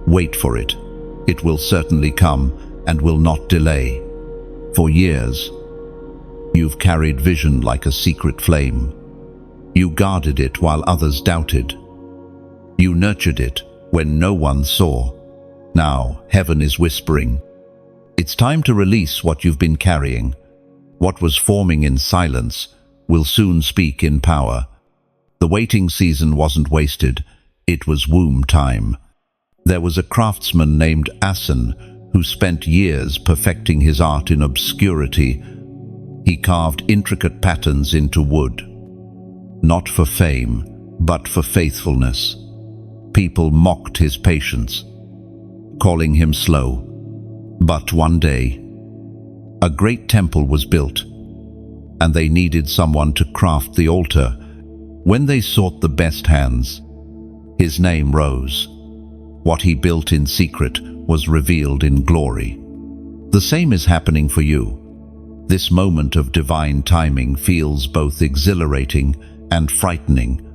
Wait for it. It will certainly come and will not delay. For years, you've carried vision like a secret flame. You guarded it while others doubted. You nurtured it when no one saw. Now, heaven is whispering. It's time to release what you've been carrying. What was forming in silence will soon speak in power. The waiting season wasn't wasted, it was womb time. There was a craftsman named Asen who spent years perfecting his art in obscurity. He carved intricate patterns into wood, not for fame, but for faithfulness. People mocked his patience, calling him slow. But one day, a great temple was built, and they needed someone to craft the altar. When they sought the best hands, his name rose. What he built in secret was revealed in glory. The same is happening for you. This moment of divine timing feels both exhilarating and frightening.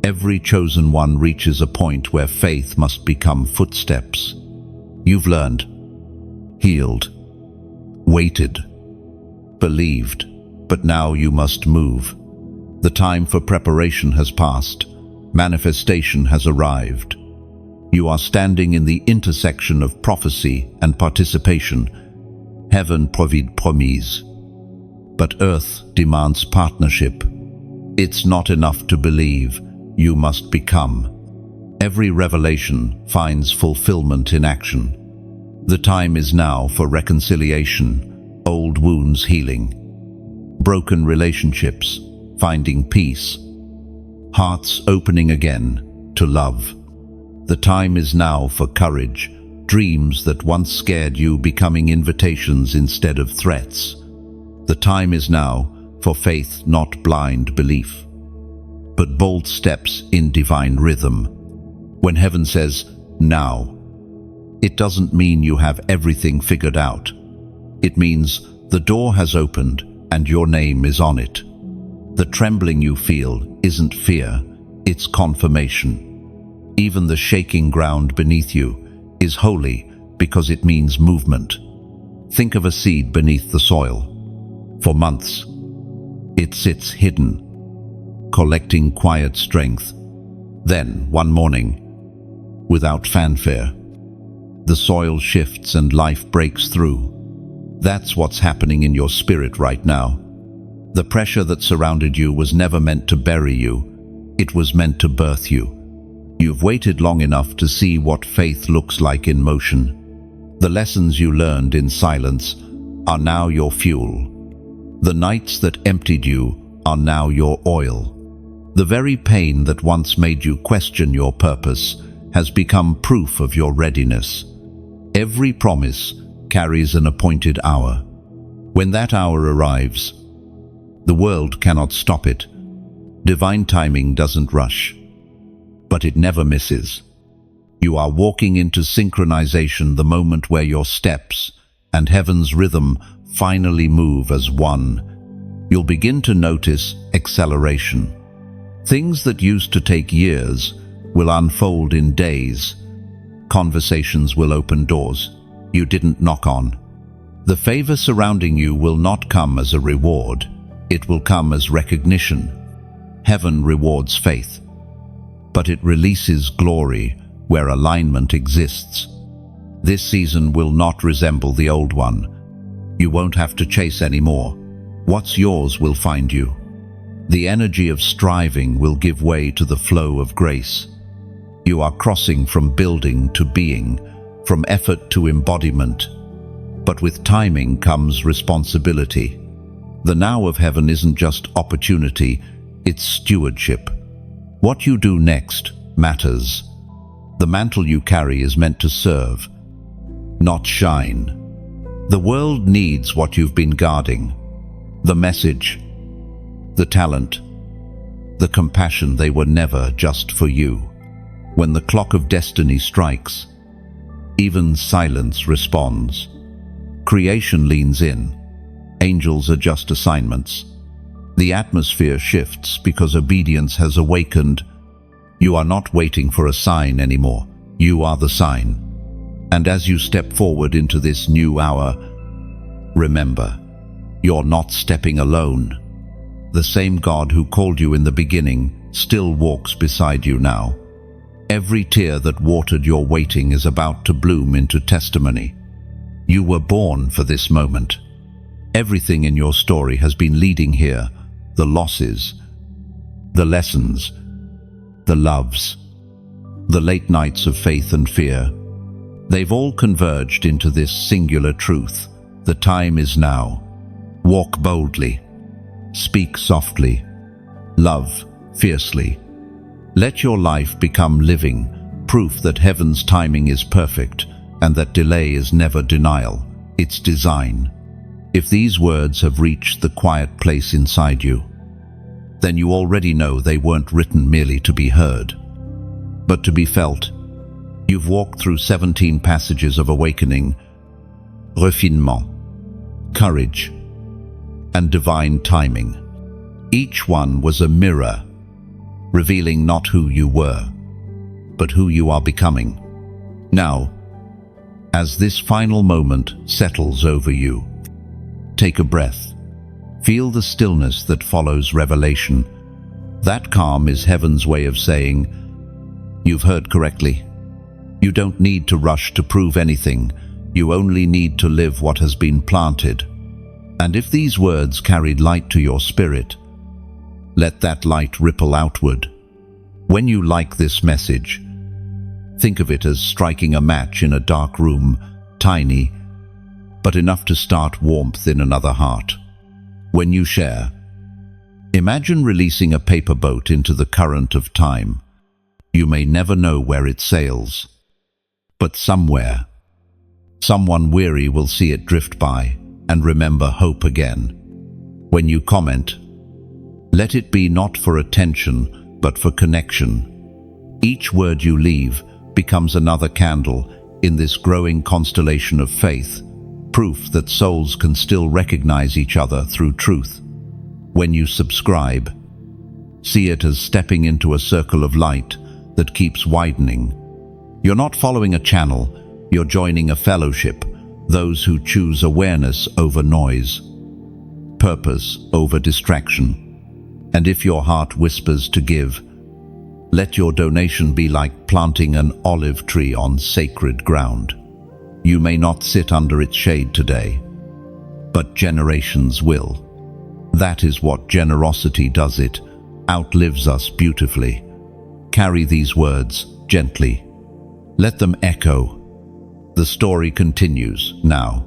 Every chosen one reaches a point where faith must become footsteps. You've learned, healed, waited, believed, but now you must move. The time for preparation has passed. Manifestation has arrived. You are standing in the intersection of prophecy and participation. Heaven provide promise, but earth demands partnership. It's not enough to believe, you must become. Every revelation finds fulfillment in action. The time is now for reconciliation, old wounds healing, broken relationships finding peace, hearts opening again to love. The time is now for courage, dreams that once scared you becoming invitations instead of threats. The time is now for faith, not blind belief, but bold steps in divine rhythm. When heaven says, now, it doesn't mean you have everything figured out. It means the door has opened and your name is on it. The trembling you feel isn't fear, it's confirmation. Even the shaking ground beneath you is holy because it means movement. Think of a seed beneath the soil. For months, it sits hidden, collecting quiet strength. Then, one morning, without fanfare, the soil shifts and life breaks through. That's what's happening in your spirit right now. The pressure that surrounded you was never meant to bury you. It was meant to birth you. You've waited long enough to see what faith looks like in motion. The lessons you learned in silence are now your fuel. The nights that emptied you are now your oil. The very pain that once made you question your purpose has become proof of your readiness. Every promise carries an appointed hour. When that hour arrives, the world cannot stop it. Divine timing doesn't rush, but it never misses. You are walking into synchronization, the moment where your steps and heaven's rhythm finally move as one. You'll begin to notice acceleration. Things that used to take years will unfold in days. Conversations will open doors you didn't knock on. The favor surrounding you will not come as a reward. It will come as recognition. Heaven rewards faith, but it releases glory where alignment exists. This season will not resemble the old one. You won't have to chase anymore. What's yours will find you. The energy of striving will give way to the flow of grace. You are crossing from building to being, from effort to embodiment. But with timing comes responsibility. The now of heaven isn't just opportunity, it's stewardship. What you do next matters. The mantle you carry is meant to serve, not shine. The world needs what you've been guarding. The message, the talent, the compassion. They were never just for you. When the clock of destiny strikes, even silence responds. Creation leans in. Angels adjust assignments. The atmosphere shifts because obedience has awakened. You are not waiting for a sign anymore. You are the sign. And as you step forward into this new hour, remember, you're not stepping alone. The same God who called you in the beginning still walks beside you now. Every tear that watered your waiting is about to bloom into testimony. You were born for this moment. Everything in your story has been leading here. The losses, the lessons, the loves, the late nights of faith and fear. They've all converged into this singular truth. The time is now. Walk boldly. Speak softly. Love fiercely. Let your life become living, proof that heaven's timing is perfect and that delay is never denial, it's design. If these words have reached the quiet place inside you, then you already know they weren't written merely to be heard, but to be felt. You've walked through 17 passages of awakening, refinement, courage, and divine timing. Each one was a mirror, revealing not who you were, but who you are becoming. Now, as this final moment settles over you, take a breath. Feel the stillness that follows revelation. That calm is heaven's way of saying, you've heard correctly. You don't need to rush to prove anything. You only need to live what has been planted. And if these words carried light to your spirit, let that light ripple outward. When you like this message, think of it as striking a match in a dark room, tiny, but enough to start warmth in another heart. When you share, imagine releasing a paper boat into the current of time. You may never know where it sails, but somewhere, someone weary will see it drift by and remember hope again. When you comment, let it be not for attention, but for connection. Each word you leave becomes another candle in this growing constellation of faith, proof that souls can still recognize each other through truth. When you subscribe, see it as stepping into a circle of light that keeps widening. You're not following a channel, you're joining a fellowship, those who choose awareness over noise, purpose over distraction. And if your heart whispers to give, let your donation be like planting an olive tree on sacred ground. You may not sit under its shade today, but generations will. That is what generosity does. It outlives us beautifully. Carry these words gently. Let them echo. The story continues now,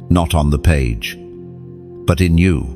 not on the page, but in you.